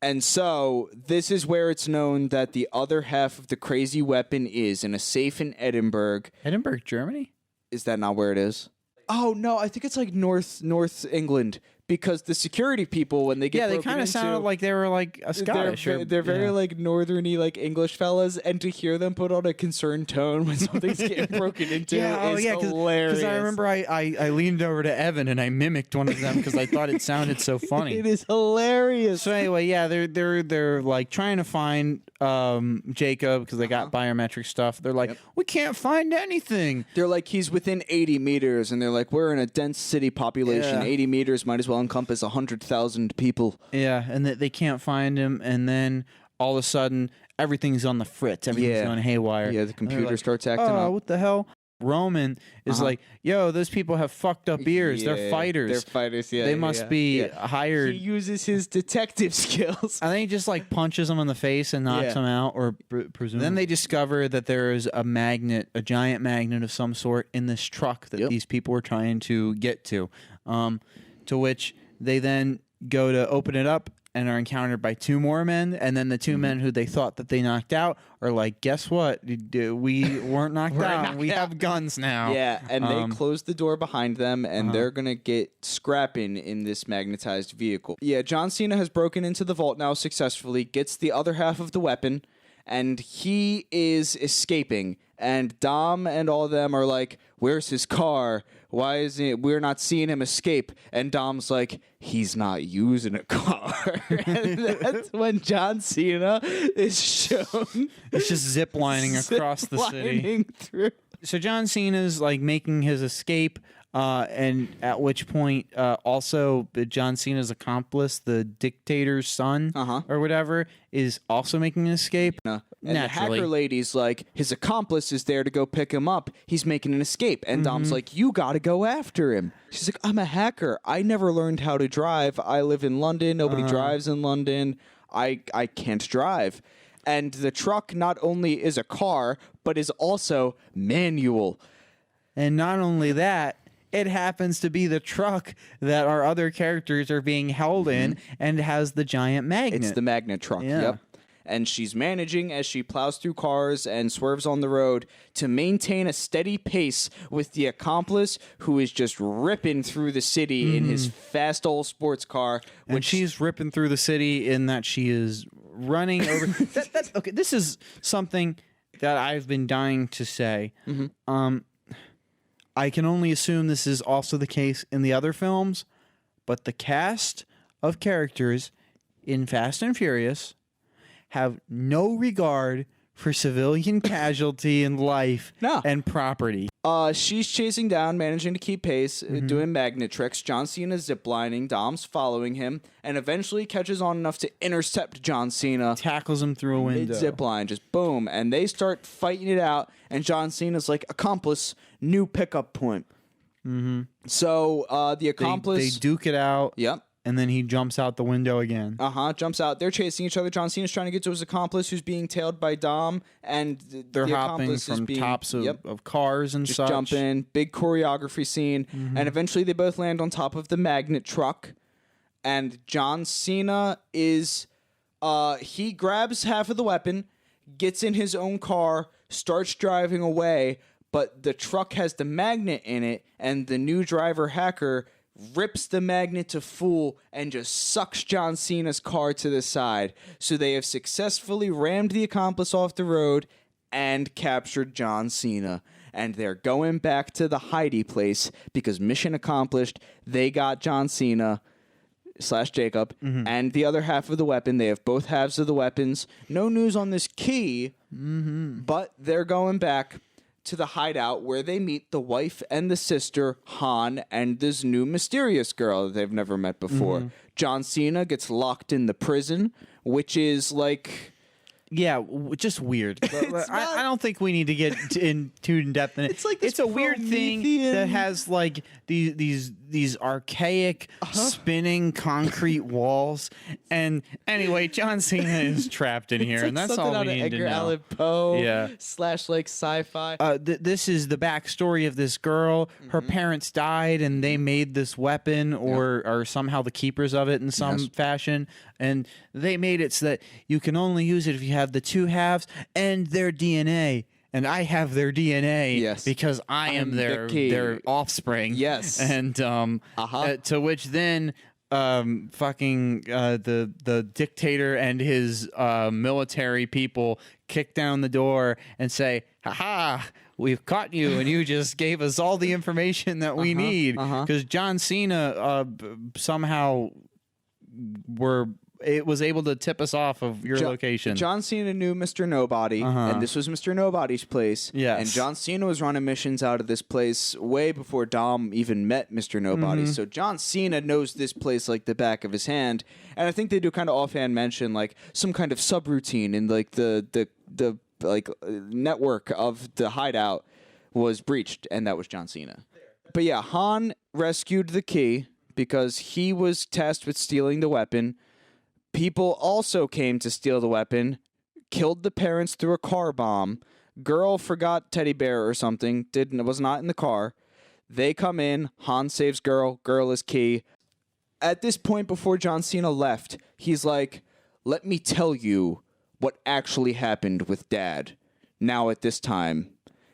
And so this is where it's known that the other half of the crazy weapon is in a safe in Edinburgh. Edinburgh, Germany? Is that not where it is? Oh, no, I think it's like North England. Because the security people, when they get they kind of sounded like they were like a Scottish. They're very like northerny, like English fellas, and to hear them put on a concerned tone when something's getting broken into is hilarious. Because I remember I leaned over to Evan and I mimicked one of them because I thought it sounded so funny. It is hilarious. So anyway, they're like trying to find Jacob because they got biometric stuff. They're like, we can't find anything. They're like, he's within 80 meters, and they're like, we're in a dense city population. 80 meters might as well encompass 100,000 people. Yeah, and they can't find him, and then all of a sudden everything's on the fritz. Everything's going haywire. Yeah, the computer starts acting up. What the hell? Roman is like, yo, those people have fucked up ears. They're fighters. They're fighters, yeah. They must be hired. He uses his detective skills. And then he just like punches them in the face and knocks them out, or presumably. Then they discover that there is a magnet, a giant magnet of some sort in this truck that these people were trying to get to which they then go to open it up and are encountered by two more men, and then the two men who they thought that they knocked out are like, guess what? We weren't knocked out. We have guns now. Yeah, and they close the door behind them, and they're going to get scrapping in this magnetized vehicle. Yeah, John Cena has broken into the vault now successfully, gets the other half of the weapon, and he is escaping. And Dom and all of them are like, where's his car? Why is we're not seeing him escape? And Dom's like, he's not using a car. And that's when John Cena is shown. It's just zip-lining across the city. Through. So John Cena's like making his escape. And at which point, also John Cena's accomplice, the dictator's son or whatever, is also making an escape. And the hacker lady's like, his accomplice is there to go pick him up. He's making an escape. And Dom's like, you got to go after him. She's like, I'm a hacker. I never learned how to drive. I live in London. Nobody drives in London. I can't drive. And the truck not only is a car, but is also manual. And not only that, it happens to be the truck that our other characters are being held in and has the giant magnet. It's the magnet truck, yep. And she's managing as she plows through cars and swerves on the road to maintain a steady pace with the accomplice who is just ripping through the city in his fast old sports car. And she's ripping through the city in that she is running over. Okay, this is something that I've been dying to say. I can only assume this is also the case in the other films, but the cast of characters in Fast and Furious have no regard for civilian casualty in life and property. She's chasing down, managing to keep pace, doing magnet tricks. John Cena ziplining, Dom's following him, and eventually catches on enough to intercept John Cena. Tackles him through a window. Mid-zipline, just boom. And they start fighting it out, and John Cena's like, accomplice, new pickup point. So the accomplice... They duke it out. Yep. And then he jumps out the window again. Jumps out. They're chasing each other. John Cena's trying to get to his accomplice, who's being tailed by Dom, and they're hopping from tops of cars and just such. Jumping. Big choreography scene, and eventually they both land on top of the magnet truck. And John Cena is, he grabs half of the weapon, gets in his own car, starts driving away, but the truck has the magnet in it, and the new driver hacker rips the magnet to full and just sucks John Cena's car to the side. So they have successfully rammed the accomplice off the road and captured John Cena. And they're going back to the hidey place because mission accomplished. They got John Cena / Jacob and the other half of the weapon. They have both halves of the weapons. No news on this key, but they're going back to the hideout where they meet the wife and the sister, Han, and this new mysterious girl that they've never met before. John Cena gets locked in the prison, which is like... Yeah, just weird. I don't think we need to get too in depth in it. It's a weird thing that has like these archaic spinning concrete walls. And anyway, John Cena is trapped in here, and that's all we need to know. Edgar Allan Poe / like sci-fi. This is the backstory of this girl. Her parents died, and they made this weapon, or are somehow the keepers of it in some fashion. And they made it so that you can only use it if you have the two halves and their DNA. And I have their DNA because I am their offspring. Yes. And to which then the dictator and his military people kick down the door and say, "Ha-ha, we've caught you, and you just gave us all the information that we need." Because John Cena somehow it was able to tip us off of your location. John Cena knew Mr. Nobody, and this was Mr. Nobody's place. Yes. And John Cena was running missions out of this place way before Dom even met Mr. Nobody. So John Cena knows this place like the back of his hand. And I think they do kind of offhand mention like some kind of subroutine in like the network of the hideout, was breached, and that was John Cena. But yeah, Han rescued the key because he was tasked with stealing the weapon. People also came to steal the weapon, killed the parents through a car bomb. Girl forgot teddy bear or something, was not in the car. They come in, Han saves girl is key. At this point, before John Cena left, he's like, let me tell you what actually happened with Dad, now at this time.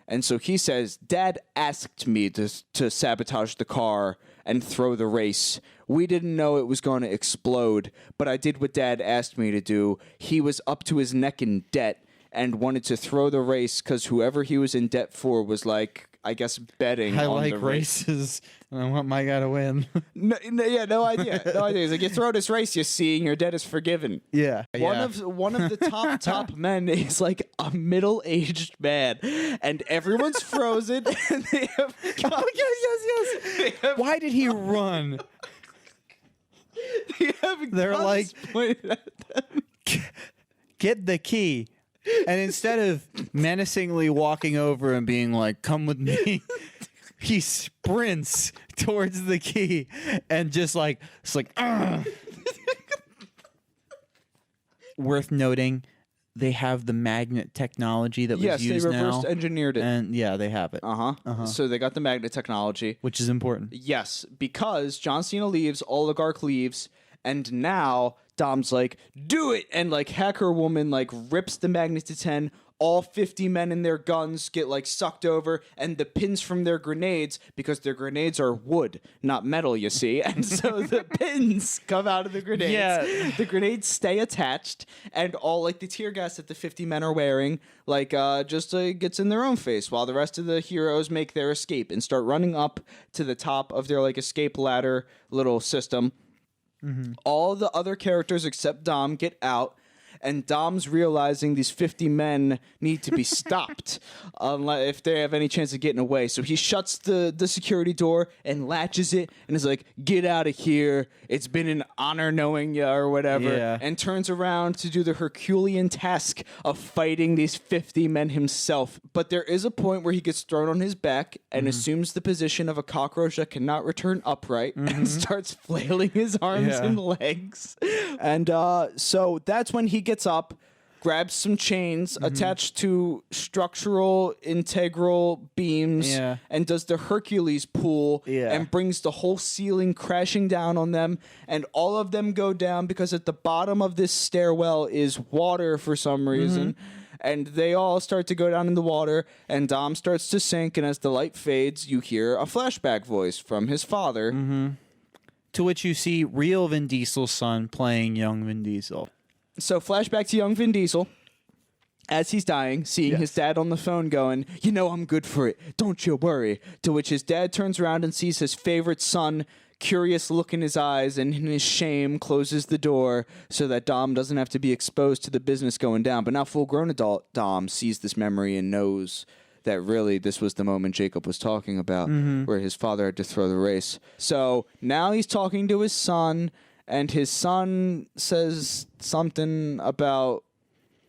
And so he says, Dad asked me to sabotage the car and throw the race. We didn't know it was going to explode, but I did what Dad asked me to do. He was up to his neck in debt and wanted to throw the race because whoever he was in debt for was like, I guess, betting I on like the race. races, and I want my guy to win. No idea. No idea. He's like, you throw this race, you see, and your debt is forgiven. Yeah. One of the top men is like a middle-aged man, and everyone's frozen. And they have yes. Why did he run? They're like, pointed at them. get the key. And instead of menacingly walking over and being like, come with me, he sprints towards the key and just like, it's like, ugh. Worth noting, they have the magnet technology that was used now. Yes, they reverse engineered it. And yeah, they have it. So they got the magnet technology. Which is important. Yes, because John Cena leaves, Oligarch leaves, and now Dom's like, do it! And like Hacker Woman like rips the magnet to 10. All 50 men and their guns get like sucked over, and the pins from their grenades, because their grenades are wood, not metal, you see. And so the pins come out of the grenades. Yeah. The grenades stay attached, and all like the tear gas that the 50 men are wearing just gets in their own face, while the rest of the heroes make their escape and start running up to the top of their like escape ladder little system. Mm-hmm. All the other characters except Dom get out, and Dom's realizing these 50 men need to be stopped if they have any chance of getting away. So he shuts the security door and latches it and is like, get out of here. It's been an honor knowing you, or whatever. Yeah. And turns around to do the Herculean task of fighting these 50 men himself. But there is a point where he gets thrown on his back and assumes the position of a cockroach that cannot return upright and starts flailing his arms and legs. And so that's when he gets up, grabs some chains attached to structural integral beams, and does the Hercules pull and brings the whole ceiling crashing down on them, and all of them go down because at the bottom of this stairwell is water for some reason. And they all start to go down in the water, and Dom starts to sink, and as the light fades, you hear a flashback voice from his father. To which you see real Vin Diesel's son playing young Vin Diesel. So flashback to young Vin Diesel as he's dying, seeing his dad on the phone going, you know I'm good for it, don't you worry. To which his dad turns around and sees his favorite son, curious look in his eyes, and in his shame closes the door so that Dom doesn't have to be exposed to the business going down. But now full-grown adult Dom sees this memory and knows that really this was the moment Jacob was talking about, where his father had to throw the race. So now he's talking to his son, and his son says something about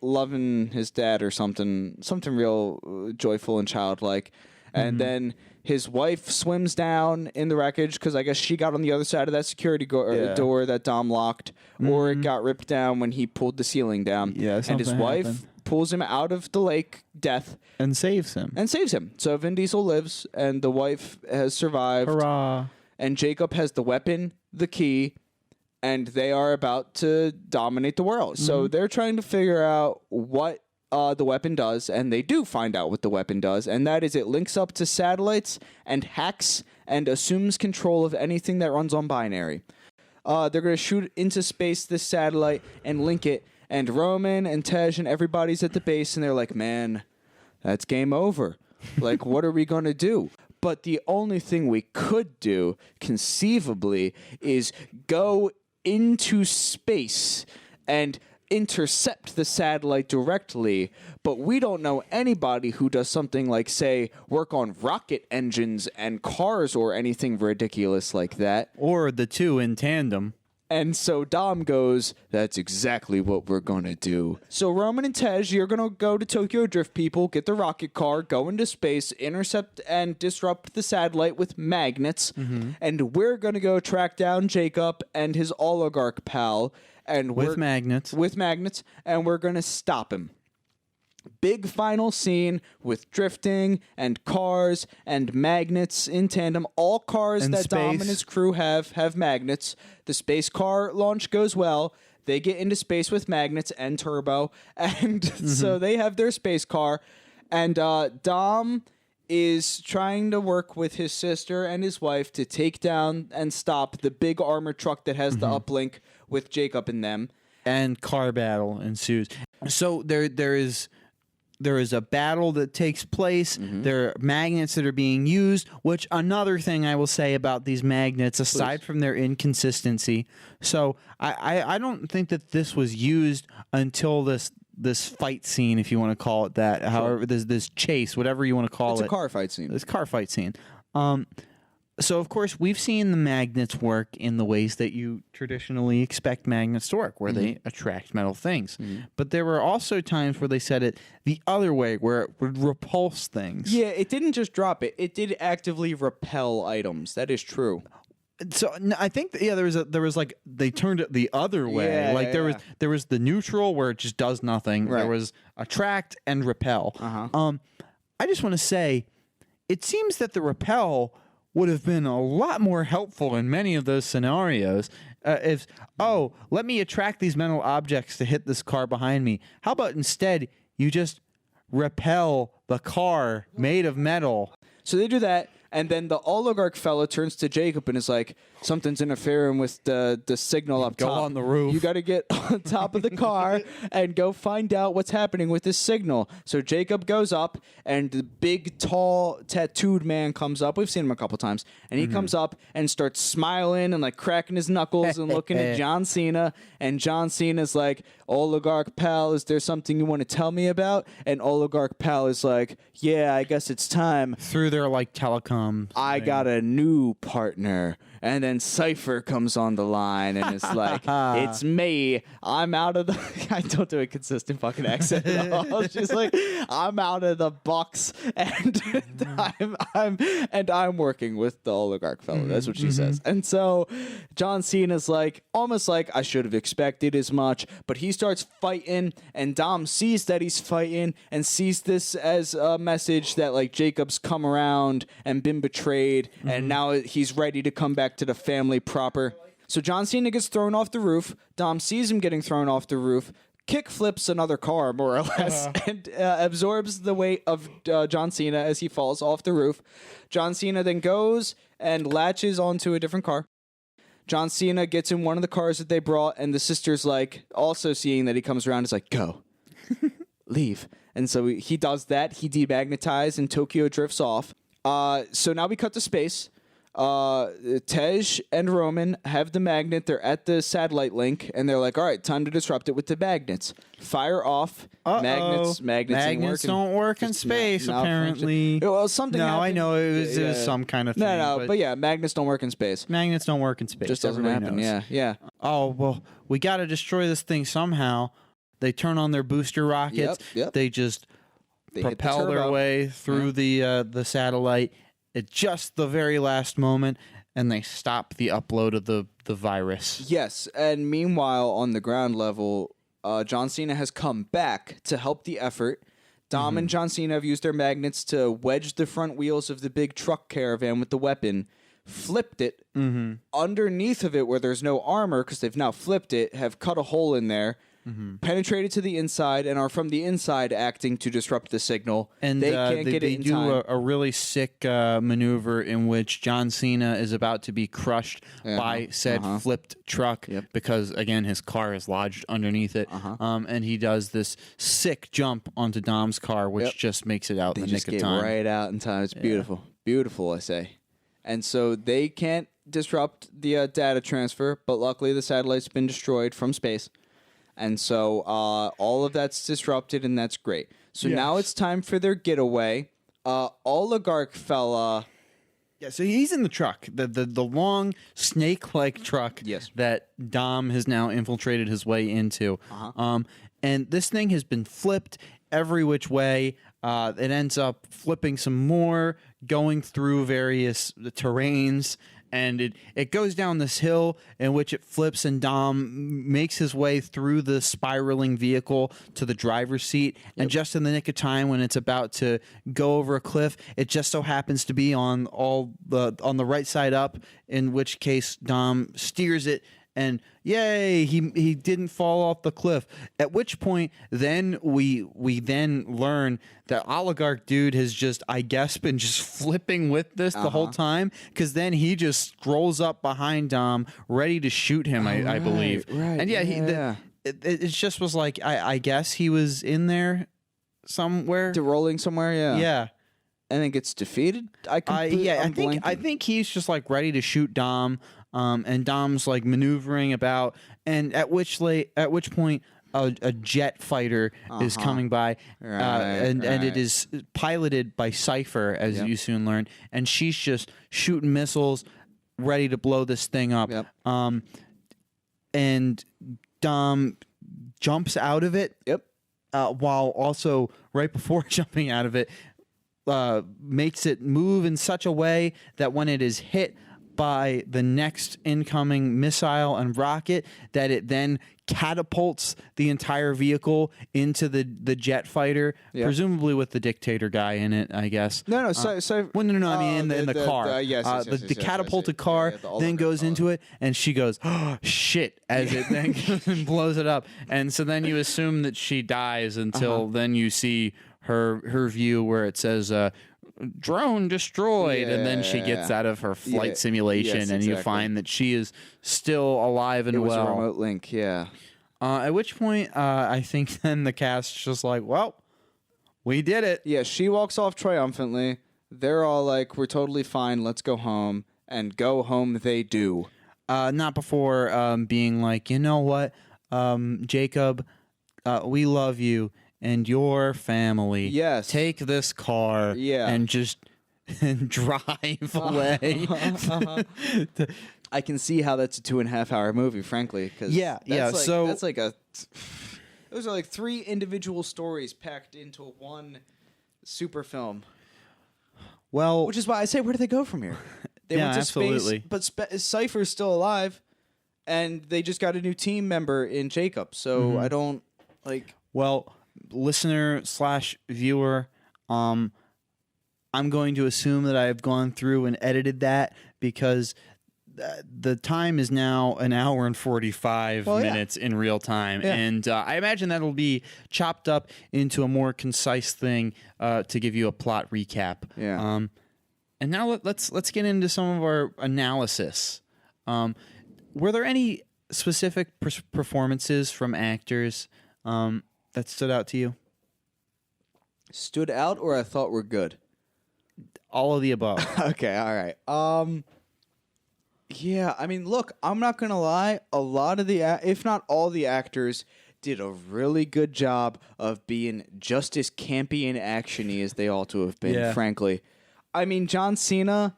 loving his dad or something real joyful and childlike. And then his wife swims down in the wreckage because I guess she got on the other side of that security door that Dom locked, or it got ripped down when he pulled the ceiling down. Yeah, and his wife pulls him out of the lake, death. And saves him. So Vin Diesel lives, and the wife has survived. Hurrah. And Jacob has the weapon, the key, and they are about to dominate the world. So they're trying to figure out what the weapon does, and they do find out what the weapon does, and that is it links up to satellites and hacks and assumes control of anything that runs on binary. They're going to shoot into space this satellite and link it, and Roman and Tej and everybody's at the base, and they're like, man, that's game over. Like, what are we going to do? But the only thing we could do, conceivably, is go into space and intercept the satellite directly, but we don't know anybody who does something like, say, work on rocket engines and cars or anything ridiculous like that. Or the two in tandem. And so Dom goes, that's exactly what we're going to do. So Roman and Tej, you're going to go to Tokyo Drift, people, get the rocket car, go into space, intercept and disrupt the satellite with magnets. And we're going to go track down Jacob and his oligarch pal. And With magnets. With magnets. And we're going to stop him. Big final scene with drifting and cars and magnets in tandem. All cars And that space. Dom and his crew have magnets. The space car launch goes well. They get into space with magnets and turbo. And so they have their space car. And Dom is trying to work with his sister and his wife to take down and stop the big armored truck that has the uplink with Jacob in them. And car battle ensues. So there is a battle that takes place. There are magnets that are being used, which another thing I will say about these magnets, aside from their inconsistency. So I don't think that this was used until this fight scene, if you want to call it that. However, this chase, whatever you want to call it. It's a car fight scene. This car fight scene. So, of course, we've seen the magnets work in the ways that you traditionally expect magnets to work, where they attract metal things. But there were also times where they said it the other way, where it would repulse things. Yeah, it didn't just drop it. It did actively repel items. That is true. So I think there was like they turned it the other way. Yeah, There was the neutral where it just does nothing. Right. There was attract and repel. I just want to say, it seems that the repel would have been a lot more helpful in many of those scenarios. Let me attract these metal objects to hit this car behind me. How about instead you just repel the car made of metal? So they do that, and then the oligarch fella turns to Jacob and is like, something's interfering with the signal up top. Go on the roof. You got to get on top of the car and go find out what's happening with this signal. So Jacob goes up, and the big, tall, tattooed man comes up. We've seen him a couple times. And he comes up and starts smiling and like cracking his knuckles and looking at John Cena. And John Cena's like, oligarch pal, is there something you want to tell me about? And oligarch pal is like, yeah, I guess it's time. Through their like telecom. I got a new partner. And then Cypher comes on the line and is like, it's me. I'm out of the... I don't do a consistent fucking accent at all. She's like, I'm out of the box and I'm working with the oligarch fellow. That's what she says. And so John Cena's like, almost like, I should have expected as much. But he starts fighting, and Dom sees that he's fighting and sees this as a message that like Jacob's come around and been betrayed, and now he's ready to come back to the family proper. So John Cena gets thrown off the roof. Dom sees him getting thrown off the roof, kick flips another car, more or less, and absorbs the weight of John Cena as he falls off the roof. John Cena then goes and latches onto a different car. John Cena gets in one of the cars that they brought, and the sister's like, also seeing that he comes around, is like, go. Leave. And so he does that. He demagnetizes, and Tokyo drifts off. So now we cut to space. Tej and Roman have the magnet. They're at the satellite link, and they're like, all right, time to disrupt it with the magnets. Fire off. Magnets Don't work in space, apparently. Well, something No, happened. I know it was some kind of thing. No, but yeah, magnets don't work in space. Magnets don't work in space. Just doesn't Everybody happen. knows. Yeah. Oh, well, we got to destroy this thing somehow. They turn on their booster rockets. Yep. They just They hit the propel their turbo. way through the satellite at just the very last moment, and they stop the upload of the virus. Yes, and meanwhile, on the ground level, John Cena has come back to help the effort. Dom and John Cena have used their magnets to wedge the front wheels of the big truck caravan with the weapon, flipped it. Underneath of it, where there's no armor, because they've now flipped it, have cut a hole in there, penetrated to the inside, and are from the inside acting to disrupt the signal. And they can't get it in time. do a really sick maneuver in which John Cena is about to be crushed by said flipped truck because, again, his car is lodged underneath it. And he does this sick jump onto Dom's car, which just makes it out in the nick of time. Right out in time. It's beautiful. Beautiful, I say. And so they can't disrupt the data transfer, but luckily the satellite's been destroyed from space. And so all of that's disrupted, and that's great. So now it's time for their getaway. Oligarch fella Yeah, so he's in the truck, the long snake-like truck Yes. that Dom has now infiltrated his way into. And this thing has been flipped every which way. It ends up flipping some more, going through various terrains, and it goes down this hill in which it flips, and Dom makes his way through the spiraling vehicle to the driver's seat. And just in the nick of time, when it's about to go over a cliff, it just so happens to be on the right side up, in which case Dom steers it. And yay, he didn't fall off the cliff. At which point, then we then learn that oligarch dude has just, I guess, been just flipping with this the whole time, because then he just scrolls up behind Dom, ready to shoot him. I believe. Right. And it just was like, I guess he was in there somewhere, rolling somewhere. Yeah. Yeah. And then gets defeated. I think he's just like ready to shoot Dom. And Dom's like maneuvering about, and at which point a jet fighter is coming by, and it is piloted by Cypher, as you soon learn, and she's just shooting missiles, ready to blow this thing up. And Dom jumps out of it. While also right before jumping out of it, makes it move in such a way that when it is hit by the next incoming missile and rocket, that it then catapults the entire vehicle into the jet fighter, presumably with the dictator guy in it, I guess. No. I mean in the car. The catapulted car then goes into it, and she goes, "Oh shit!" as it then goes and blows it up. And so then you assume that she dies until then you see her view where it says, drone destroyed, and then she gets out of her flight simulation, and you find that she is still alive and well. It was a remote link, at which point, I think then the cast's just like, well, we did it. Yeah, she walks off triumphantly. They're all like, we're totally fine, let's go home. And go home they do. Not before being like, you know what, Jacob, we love you and your family. Yes. Take this car and just drive away. I can see how that's a 2.5 hour movie, frankly. Cause that's like those are like 3 individual stories packed into one super film. Well, which is why I say, where do they go from here? They went to space, but Cypher's still alive, and they just got a new team member in Jacob. So I don't like. Well, listener/viewer, I'm going to assume that I've gone through and edited that, because the time is now 1 hour and 45 minutes in real time, and I imagine that'll be chopped up into a more concise thing to give you a plot recap. And now let's get into some of our analysis. Were there any specific performances from actors that stood out to you? Stood out, or I thought were good? All of the above. Okay, all right. Yeah, I mean, look, I'm not gonna lie. A lot of if not all the actors, did a really good job of being just as campy and actiony as they ought to have been. Frankly, I mean, John Cena.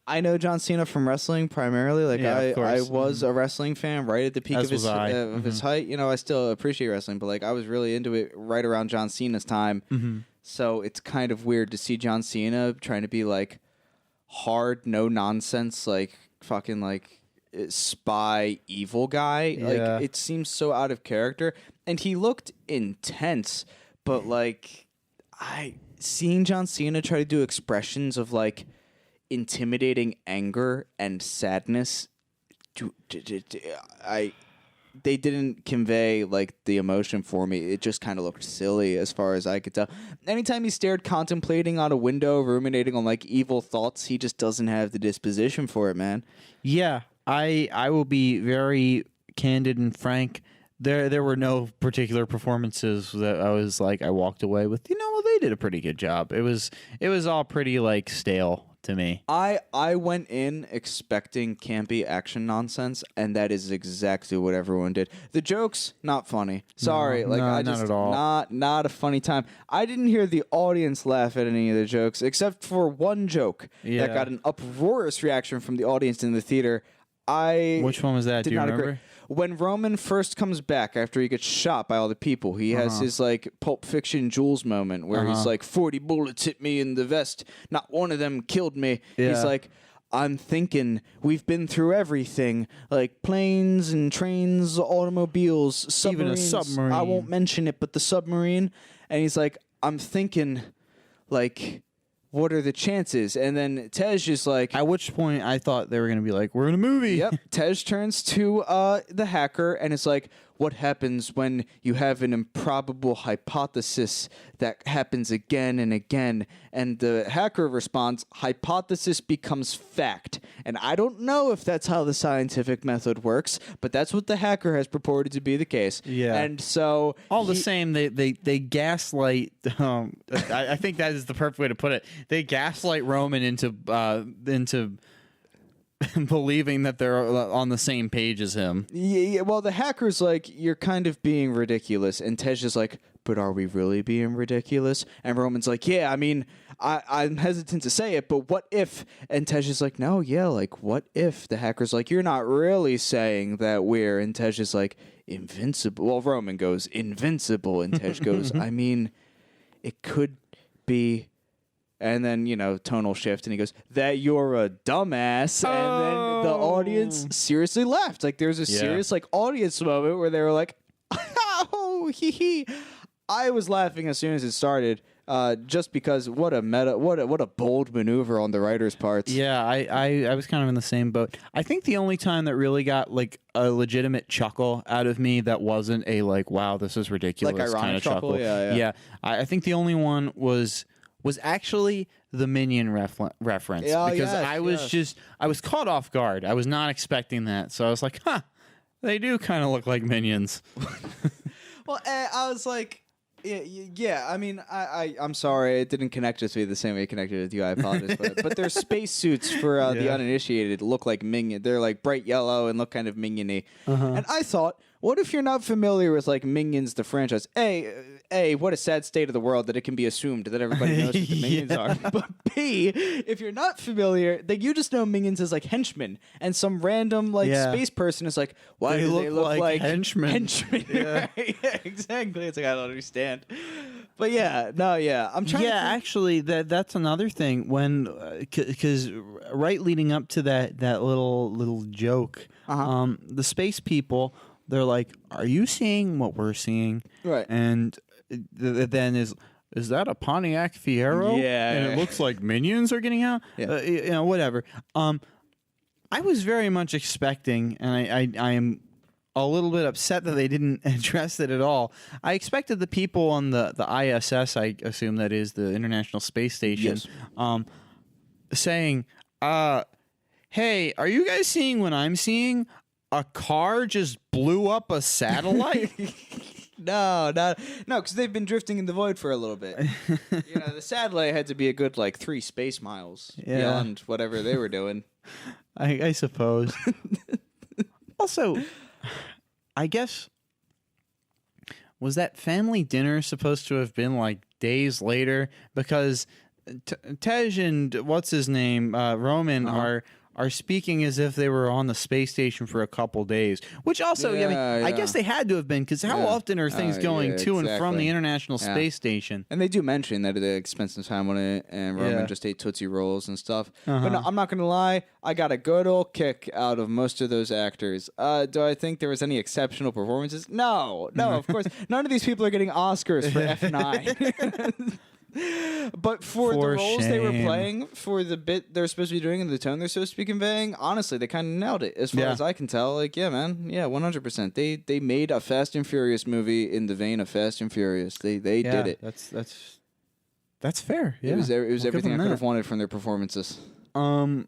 I know John Cena from wrestling primarily. Like I was a wrestling fan right at the peak of his height. You know, I still appreciate wrestling, but like I was really into it right around John Cena's time. So it's kind of weird to see John Cena trying to be like hard, no nonsense, like fucking like spy evil guy. Like it seems so out of character, and he looked intense. But like seeing John Cena try to do expressions of like intimidating anger and sadness, they didn't convey like the emotion for me. It just kind of looked silly as far as I could tell. Anytime he stared contemplating out a window, ruminating on like evil thoughts, he just doesn't have the disposition for it, man. Yeah, I will be very candid and frank. There were no particular performances that I was like, I walked away with, you know, well, they did a pretty good job. It was all pretty like stale to me. I went in expecting campy action nonsense, and that is exactly what everyone did. The jokes, not funny. Sorry, I just not at all. not a funny time. I didn't hear the audience laugh at any of the jokes except for one joke that got an uproarious reaction from the audience in the theater. Which one was that? Do you remember? When Roman first comes back after he gets shot by all the people, he has his like Pulp Fiction Jules moment where he's like, 40 bullets hit me in the vest. Not one of them killed me. Yeah. He's like, I'm thinking we've been through everything, like planes and trains, automobiles, submarines. Even a submarine. I won't mention it, but the submarine. And he's like, I'm thinking, like, what are the chances? And then Tej is like... At which point I thought they were going to be like, we're in a movie. Yep. Tej turns to the hacker and it's like, what happens when you have an improbable hypothesis that happens again and again? And the hacker responds, hypothesis becomes fact. And I don't know if that's how the scientific method works, but that's what the hacker has purported to be the case. Yeah. And so... The same, they gaslight... I think that is the perfect way to put it. They gaslight Roman into believing that they're on the same page as him. Yeah, well, the hacker's like, you're kind of being ridiculous. And Tej is like, but are we really being ridiculous? And Roman's like, yeah, I mean, I'm hesitant to say it, but what if? And Tej is like, no, yeah, like, what if? The hacker's like, you're not really saying that we're... And Tej is like, invincible. Well, Roman goes, invincible. And Tej goes, I mean, it could be... And then, tonal shift, and he goes, that you're a dumbass. And then the audience seriously laughed. Like, there's a serious, audience moment where they were like, oh, hee hee. I was laughing as soon as it started, just because what a bold maneuver on the writer's parts. Yeah, I was kind of in the same boat. I think the only time that really got, a legitimate chuckle out of me that wasn't a, wow, this is ridiculous kind of chuckle. Yeah. I think the only one was actually the Minion reference. Because I was caught off guard. I was not expecting that. So I was like, they do kind of look like Minions. Well, I was like, yeah. I mean, I'm sorry. It didn't connect with me the same way it connected with you. I apologize. But their space suits for the uninitiated look like Minion. They're like bright yellow and look kind of Minion-y. And I thought, what if you're not familiar with Minions, the franchise? A, what a sad state of the world that it can be assumed that everybody knows what the Minions are. But B, if you're not familiar, you just know Minions as henchmen, and some random space person is like, why do they look like henchmen? Henchmen, Yeah. right? Yeah, exactly. It's like, I don't understand. But I'm trying. Yeah, actually, that's another thing. When because right leading up to that little joke, the space people. They're like, are you seeing what we're seeing? Right. And then is that a Pontiac Fiero? Yeah. And it looks like Minions are getting out? Yeah. Whatever. I was very much expecting, and I am a little bit upset that they didn't address it at all. I expected the people on the ISS, I assume that is the International Space Station, saying, hey, are you guys seeing what I'm seeing? A car just blew up a satellite? No, because they've been drifting in the void for a little bit. The satellite had to be a good 3 space miles beyond whatever they were doing. I suppose. Also, I guess, was that family dinner supposed to have been days later? Because Tej and what's his name, Roman are speaking as if they were on the space station for a couple days, which also, I guess they had to have been, because how often are things going to and from the International Space Station? And they do mention that they spent some time on it, and Roman just ate Tootsie Rolls and stuff. But no, I'm not going to lie, I got a good old kick out of most of those actors. Do I think there was any exceptional performances? No, of course. None of these people are getting Oscars for F9. But for the roles they were playing, for the bit they're supposed to be doing and the tone they're supposed to be conveying, honestly, they kind of nailed it. As far as I can tell, 100%. They made a Fast and Furious movie in the vein of Fast and Furious. They did it. That's fair. Yeah, it was everything I could have wanted from their performances. Were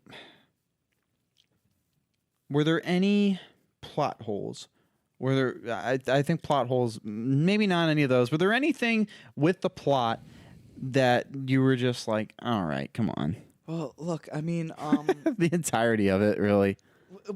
there any plot holes? Were there? I think plot holes. Maybe not any of those. Were there anything with the plot that you were just like, all right, come on? Well, look, I mean, The entirety of it, really.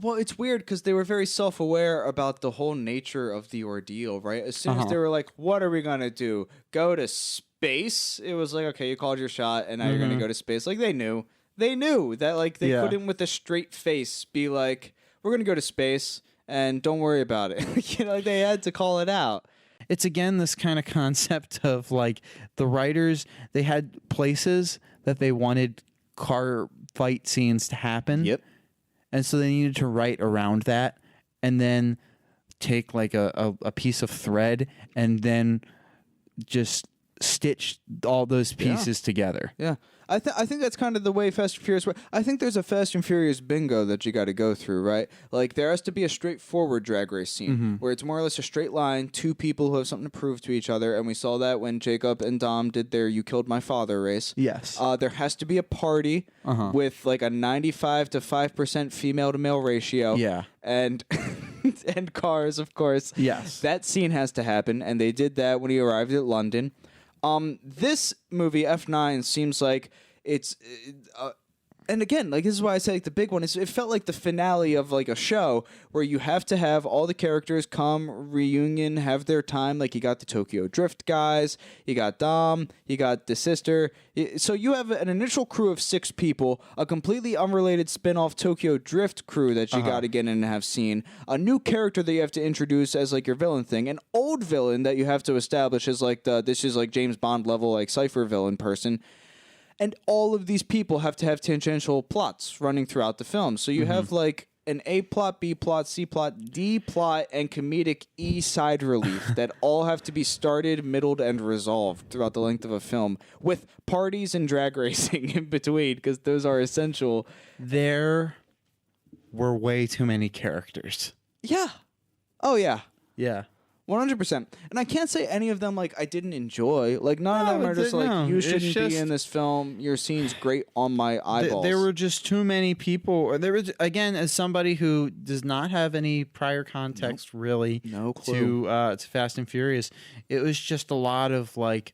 well, it's weird because they were very self-aware about the whole nature of the ordeal, right? As soon as they were like, "What are we gonna do? Go to space?" It was like, "Okay, you called your shot, and now you're gonna go to space." Like they knew that like they couldn't with a straight face be like, "We're gonna go to space, and don't worry about it." You know, they had to call it out. It's again this kind of concept of like the writers, they had places that they wanted car fight scenes to happen. Yep. And so they needed to write around that and then take like a piece of thread and then just stitch all those pieces together. Yeah. I think that's kind of the way Fast and Furious works. I think there's a Fast and Furious bingo that you got to go through, right? Like there has to be a straightforward drag race scene where it's more or less a straight line, two people who have something to prove to each other, and we saw that when Jacob and Dom did their "You Killed My Father" race. Yes. There has to be a party with like a 95 to 5% female to male ratio. Yeah. And and cars, of course. Yes. That scene has to happen, and they did that when he arrived at London. This movie F9 seems like it's, and again, like this is why I say like the big one is it felt like the finale of like a show where you have to have all the characters come reunion, have their time. Like you got the Tokyo Drift guys, you got Dom, you got the sister. So you have an initial crew of 6 people, a completely unrelated spin-off Tokyo Drift crew that you got to get in and have seen, a new character that you have to introduce as like your villain thing, an old villain that you have to establish as like this is like James Bond level like Cypher villain person. And all of these people have to have tangential plots running throughout the film. So you have like an A plot, B plot, C plot, D plot, and comedic E side relief that all have to be started, middled, and resolved throughout the length of a film with parties and drag racing in between because those are essential. There were way too many characters. Yeah. Oh, yeah. Yeah. 100%. And I can't say any of them, like, I didn't enjoy. Like, none of them are just like, you shouldn't be in this film. Your scene's great on my eyeballs. There were just too many people. There was, again, as somebody who does not have any prior context, really, no clue. To Fast and Furious, it was just a lot of, like,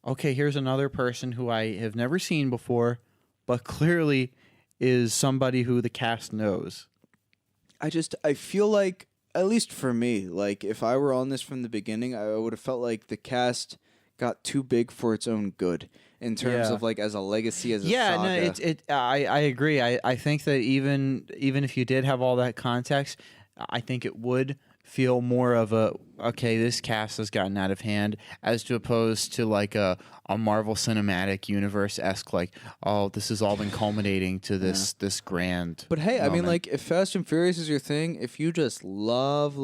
okay, here's another person who I have never seen before, but clearly is somebody who the cast knows. I feel like, at least for me, like if I were on this from the beginning, I would have felt like the cast got too big for its own good in terms of like as a legacy, as a saga. No, I agree. I think that even if you did have all that context, I think it would feel more of a, okay, this cast has gotten out of hand, as to opposed to like a Marvel Cinematic Universe-esque, like, oh, this has all been culminating to this grand But hey, moment. I mean, like, if Fast and Furious is your thing, if you just love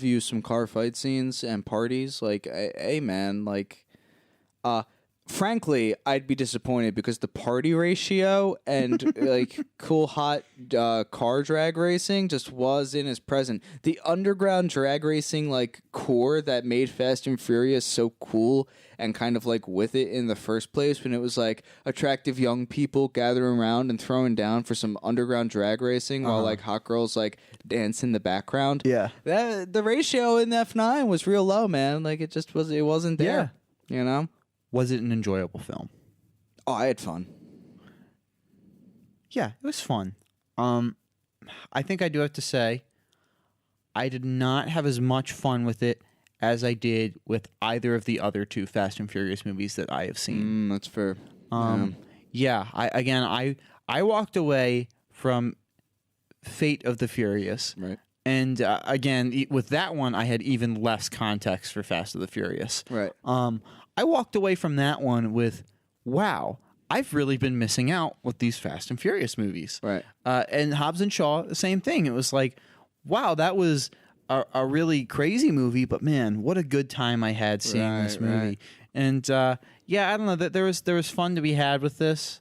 you some car fight scenes and parties, like, hey, man, like, frankly, I'd be disappointed because the party ratio and like cool hot car drag racing just wasn't as present. The underground drag racing like core that made Fast and Furious so cool and kind of like with it in the first place, when it was like attractive young people gathering around and throwing down for some underground drag racing while like hot girls like dance in the background. Yeah, the ratio in F9 was real low, man. Like it wasn't there. You know. Was it an enjoyable film? Oh, I had fun. Yeah, it was fun. I think I do have to say, I did not have as much fun with it as I did with either of the other 2 Fast and Furious movies that I have seen. That's fair. Yeah, I walked away from Fate of the Furious. Right. And again, with that one, I had even less context for Fast and the Furious. Right. I walked away from that one with, wow, I've really been missing out with these Fast and Furious movies. Right. And Hobbs and Shaw, the same thing. It was like, wow, that was a really crazy movie, but man, what a good time I had seeing this movie. Right. And yeah, I don't know, that there was fun to be had with this,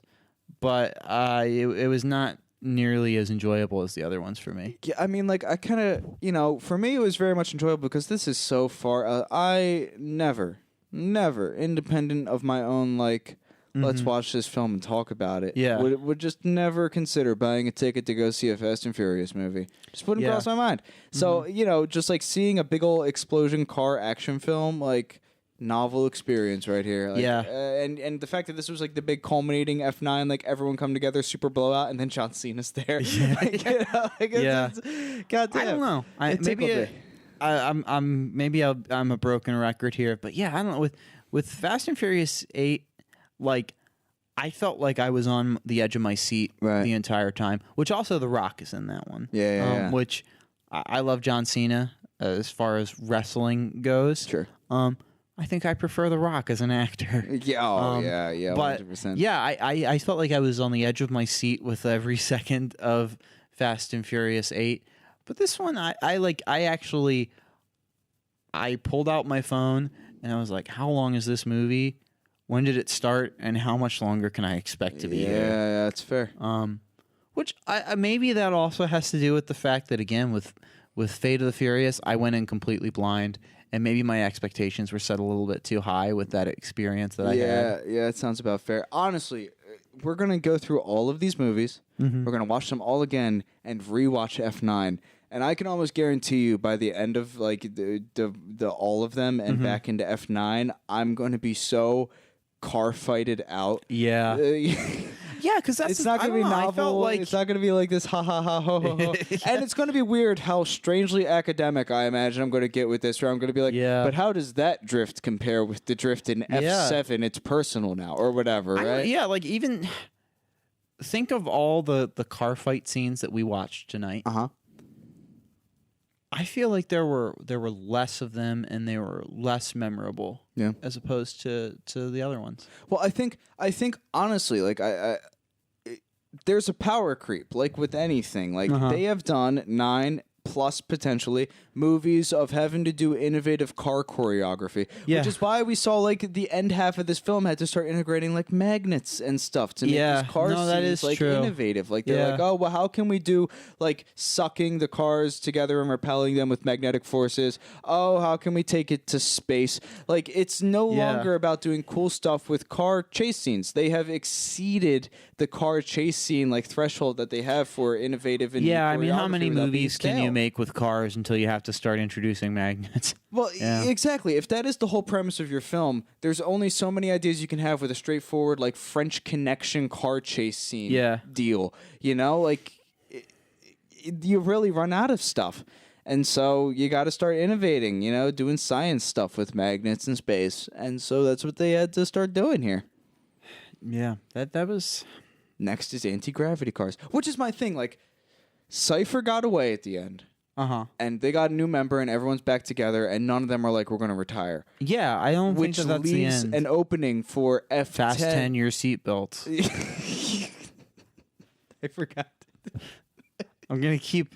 but it was not nearly as enjoyable as the other ones for me. Yeah, I mean, like, I kind of, for me, it was very much enjoyable because this is so far. I never, independent of my own, like, let's watch this film and talk about it. Yeah. Would just never consider buying a ticket to go see a Fast and Furious movie. Just wouldn't cross my mind. So, just like seeing a big old explosion car action film, like, novel experience right here. Like, Yeah. And the fact that this was like the big culminating F9, like everyone come together, super blowout, and then John Cena's there. Yeah. Like, you know, like, Yeah. goddamn. I don't know. It tickled me. I'm a broken record here, but yeah, I don't know. With Fast and Furious 8, like I felt like I was on the edge of my seat the entire time. Which also The Rock is in that one. Yeah. Which I love John Cena as far as wrestling goes. Sure. I think I prefer The Rock as an actor. Yeah. Yeah. But 100%. yeah, I felt like I was on the edge of my seat with every second of Fast and Furious 8. But this one, I pulled out my phone and I was like, how long is this movie? When did it start? And how much longer can I expect to be here? Yeah, that's fair. Which maybe that also has to do with the fact that, again, with Fate of the Furious, I went in completely blind. And maybe my expectations were set a little bit too high with that experience that I had. Yeah, it sounds about fair. Honestly, we're going to go through all of these movies. Mm-hmm. We're going to watch them all again and rewatch F9. And I can almost guarantee you by the end of like the all of them and back into F9, I'm going to be so car fighted out. Yeah. Yeah, because It's not going to be novel. It's not going to be like this ha ha ha ho ho ho. And it's going to be weird how strangely academic I imagine I'm going to get with this, where I'm going to be like, but how does that drift compare with the drift in F7? It's personal now or whatever, right? Yeah, like even think of all the car fight scenes that we watched tonight. I feel like there were less of them and they were less memorable, as opposed to the other ones. Well, I think honestly, like there's a power creep, like with anything. Like they have done 9 plus potentially movies of having to do innovative car choreography, which is why we saw like the end half of this film had to start integrating like magnets and stuff to make these car scenes like innovative. Like they're like, oh well, how can we do like sucking the cars together and repelling them with magnetic forces? Oh, how can we take it to space? Like it's no longer about doing cool stuff with car chase scenes. They have exceeded the car chase scene like threshold that they have for innovative and I mean, how many movies can you make with cars until you have to start introducing magnets? Well, exactly. If that is the whole premise of your film, there's only so many ideas you can have with a straightforward like French Connection car chase scene deal. You know, like you really run out of stuff. And so you got to start innovating, you know, doing science stuff with magnets in space. And so that's what they had to start doing here. Yeah, that was... Next is anti-gravity cars, which is my thing. Like, Cypher got away at the end. And they got a new member, and everyone's back together, and none of them are like, we're going to retire. Yeah, I don't think that's the end. Which leaves an opening for F10. Fast 10 your seatbelts. I forgot. I'm gonna keep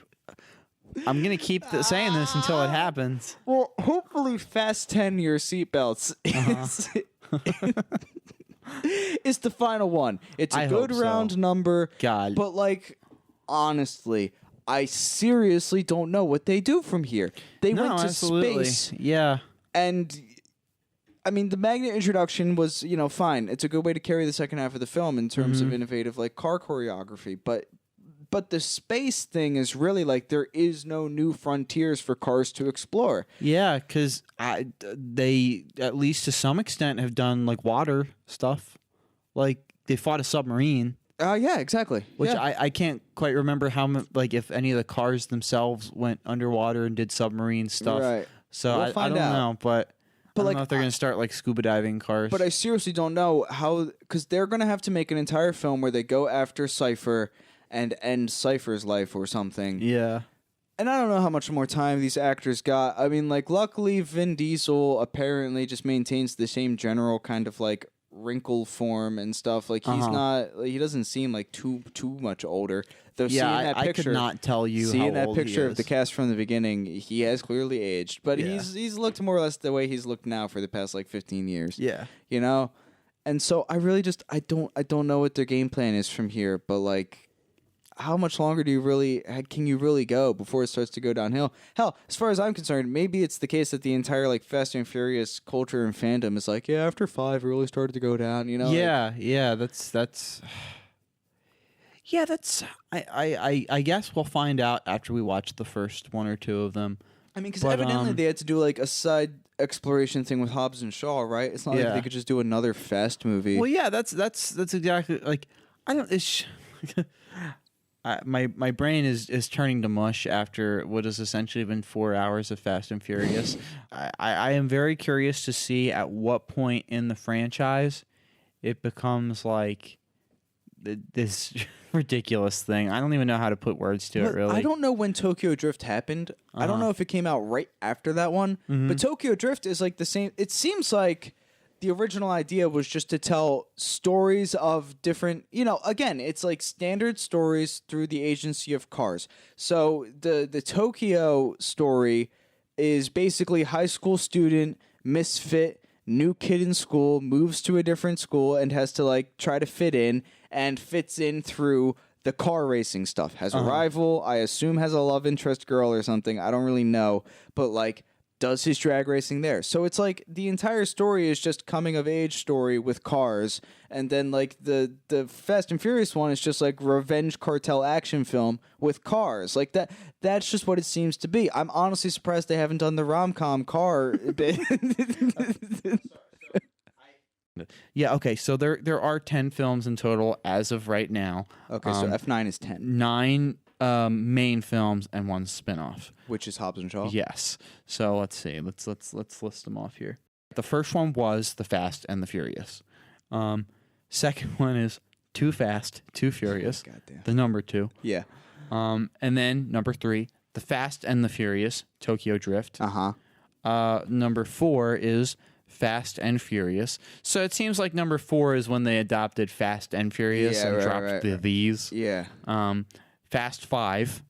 saying this until it happens. Well, hopefully Fast 10 your seatbelts is the final one. It's a good round number. God. But like, honestly, I seriously don't know what they do from here. They went to space. Yeah. And I mean, the magnet introduction was, you know, fine. It's a good way to carry the second half of the film in terms of innovative like car choreography, but the space thing is really like there is no new frontiers for cars to explore. Yeah, because they, at least to some extent, have done like water stuff. Like they fought a submarine. Yeah, exactly. Which I can't quite remember like if any of the cars themselves went underwater and did submarine stuff. Right. So I don't know, but I don't know if they're going to start like scuba diving cars. But I seriously don't know how, because they're going to have to make an entire film where they go after Cypher and end Cypher's life or something. Yeah. And I don't know how much more time these actors got. I mean, like, luckily Vin Diesel apparently just maintains the same general kind of like wrinkle form and stuff. Like he's not, like, he doesn't seem like too much older. Though seeing that picture, I could not tell you seeing how that old picture he of the cast from the beginning, he has clearly aged. But he's looked more or less the way he's looked now for the past like 15 years. Yeah. You know? And so I really just I don't know what their game plan is from here, but like how much longer can you really go before it starts to go downhill? Hell, as far as I'm concerned, maybe it's the case that the entire like Fast and Furious culture and fandom is like, yeah, after 5 it really started to go down, you know? Yeah, that's I guess we'll find out after we watch the first one or two of them. I mean, because evidently they had to do like a side exploration thing with Hobbs and Shaw, right? It's not like they could just do another Fast movie. Well, yeah, that's exactly like I don't. It's, my brain is turning to mush after what has essentially been 4 hours of Fast and Furious. I am very curious to see at what point in the franchise it becomes like this ridiculous thing. I don't even know how to put words to it, really. I don't know when Tokyo Drift happened. I don't know if it came out right after that one. But Tokyo Drift is like the same. It seems like the original idea was just to tell stories of different, again, it's like standard stories through the agency of cars. So the Tokyo story is basically high school student, misfit, new kid in school, moves to a different school and has to like try to fit in, and fits in through the car racing stuff. Has a rival, I assume has a love interest girl or something. I don't really know, but like does his drag racing there. So it's like the entire story is just coming of age story with cars, and then like the Fast and Furious one is just like revenge cartel action film with cars. Like that's just what it seems to be. I'm honestly surprised they haven't done the rom-com car bit. Yeah, okay, so there are 10 films in total as of right now. Okay, so F9 is 10. 9 main films and 1 spinoff. Which is Hobbs and Shaw? Yes. So let's see. Let's list them off here. The first one was The Fast and the Furious. Second one is Too Fast, Too Furious. Goddamn. The number 2. Yeah. And then number 3, The Fast and the Furious, Tokyo Drift. Number 4 is Fast and Furious. So it seems like number 4 is when they adopted Fast and Furious and dropped these. Yeah. Fast 5.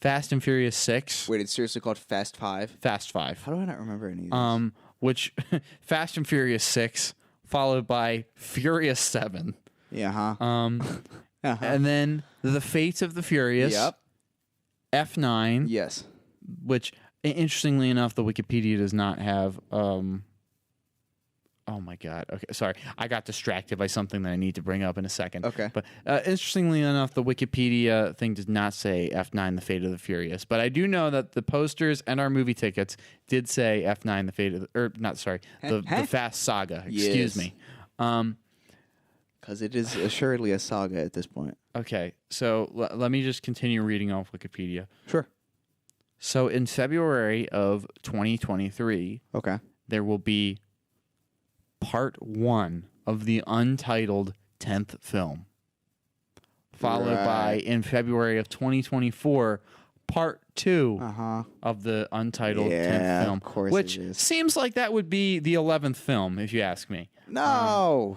Fast and Furious 6. Wait, it's seriously called Fast 5? Fast 5. How do I not remember any of these? Which Fast and Furious 6, followed by Furious 7. Yeah, And then The Fate of the Furious. Yep. F9. Yes. Which, interestingly enough, the Wikipedia does not have... Oh my God. Okay, sorry. I got distracted by something that I need to bring up in a second. Okay. But interestingly enough, the Wikipedia thing does not say F9, The Fate of the Furious. But I do know that the posters and our movie tickets did say F9, The Fate of the... Or, not, sorry. The Fast Saga. Excuse me. Because it is assuredly a saga at this point. Okay. So let me just continue reading off Wikipedia. Sure. So in February of 2023... Okay. There will be... Part 1 of the untitled 10th film, followed by, in February of 2024, Part 2 of the untitled 10th film, of course which it is. seems like that would be the 11th film, if you ask me. No.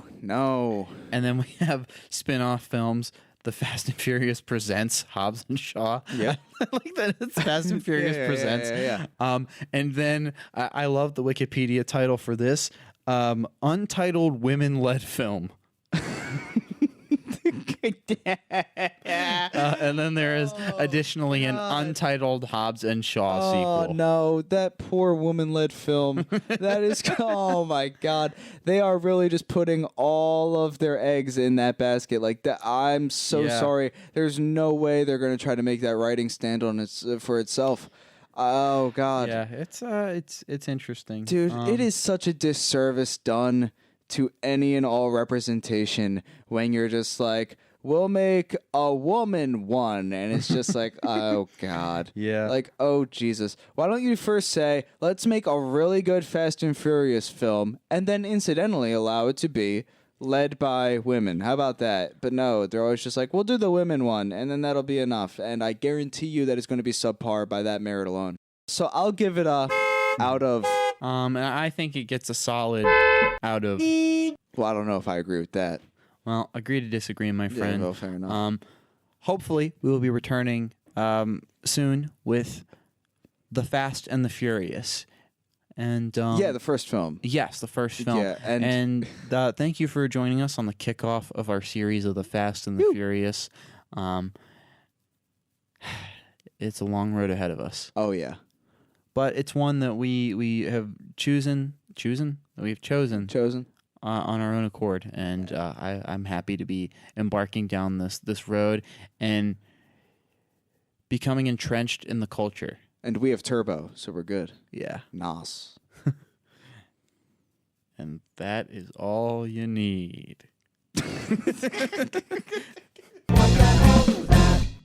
And then we have spin-off films, The Fast and Furious Presents Hobbs and Shaw. Yeah. Like that it's Fast and Furious Presents. Yeah. And then I love the Wikipedia title for this. Untitled women-led film. And then there is additionally an untitled Hobbs and Shaw sequel. Oh no, that poor woman-led film. That is, oh my God, they are really just putting all of their eggs in that basket. Like that, I'm so sorry. There's no way they're going to try to make that writing stand on its for itself. Oh God. Yeah, it's interesting, dude. It is such a disservice done to any and all representation when you're just like, we'll make a woman one, and it's just like, oh God. Yeah. Like, oh Jesus. Why don't you first say, let's make a really good Fast and Furious film, and then incidentally allow it to be led by women? How about that? But no, they're always just like, we'll do the women one, and then that'll be enough. And I guarantee you that it's going to be subpar by that merit alone. So I'll give it a out of... And I think it gets a solid out of... Well, I don't know if I agree with that. Well, agree to disagree, my friend. Yeah, well, fair enough. Hopefully, we will be returning soon with The Fast and the Furious. And the first film. Yes, the first film. Yeah, and thank you for joining us on the kickoff of our series of The Fast and the Furious. It's a long road ahead of us. Oh yeah, but it's one that we have chosen on our own accord, and I'm happy to be embarking down this road and becoming entrenched in the culture. And we have turbo, so we're good. Yeah. Nos. And that is all you need.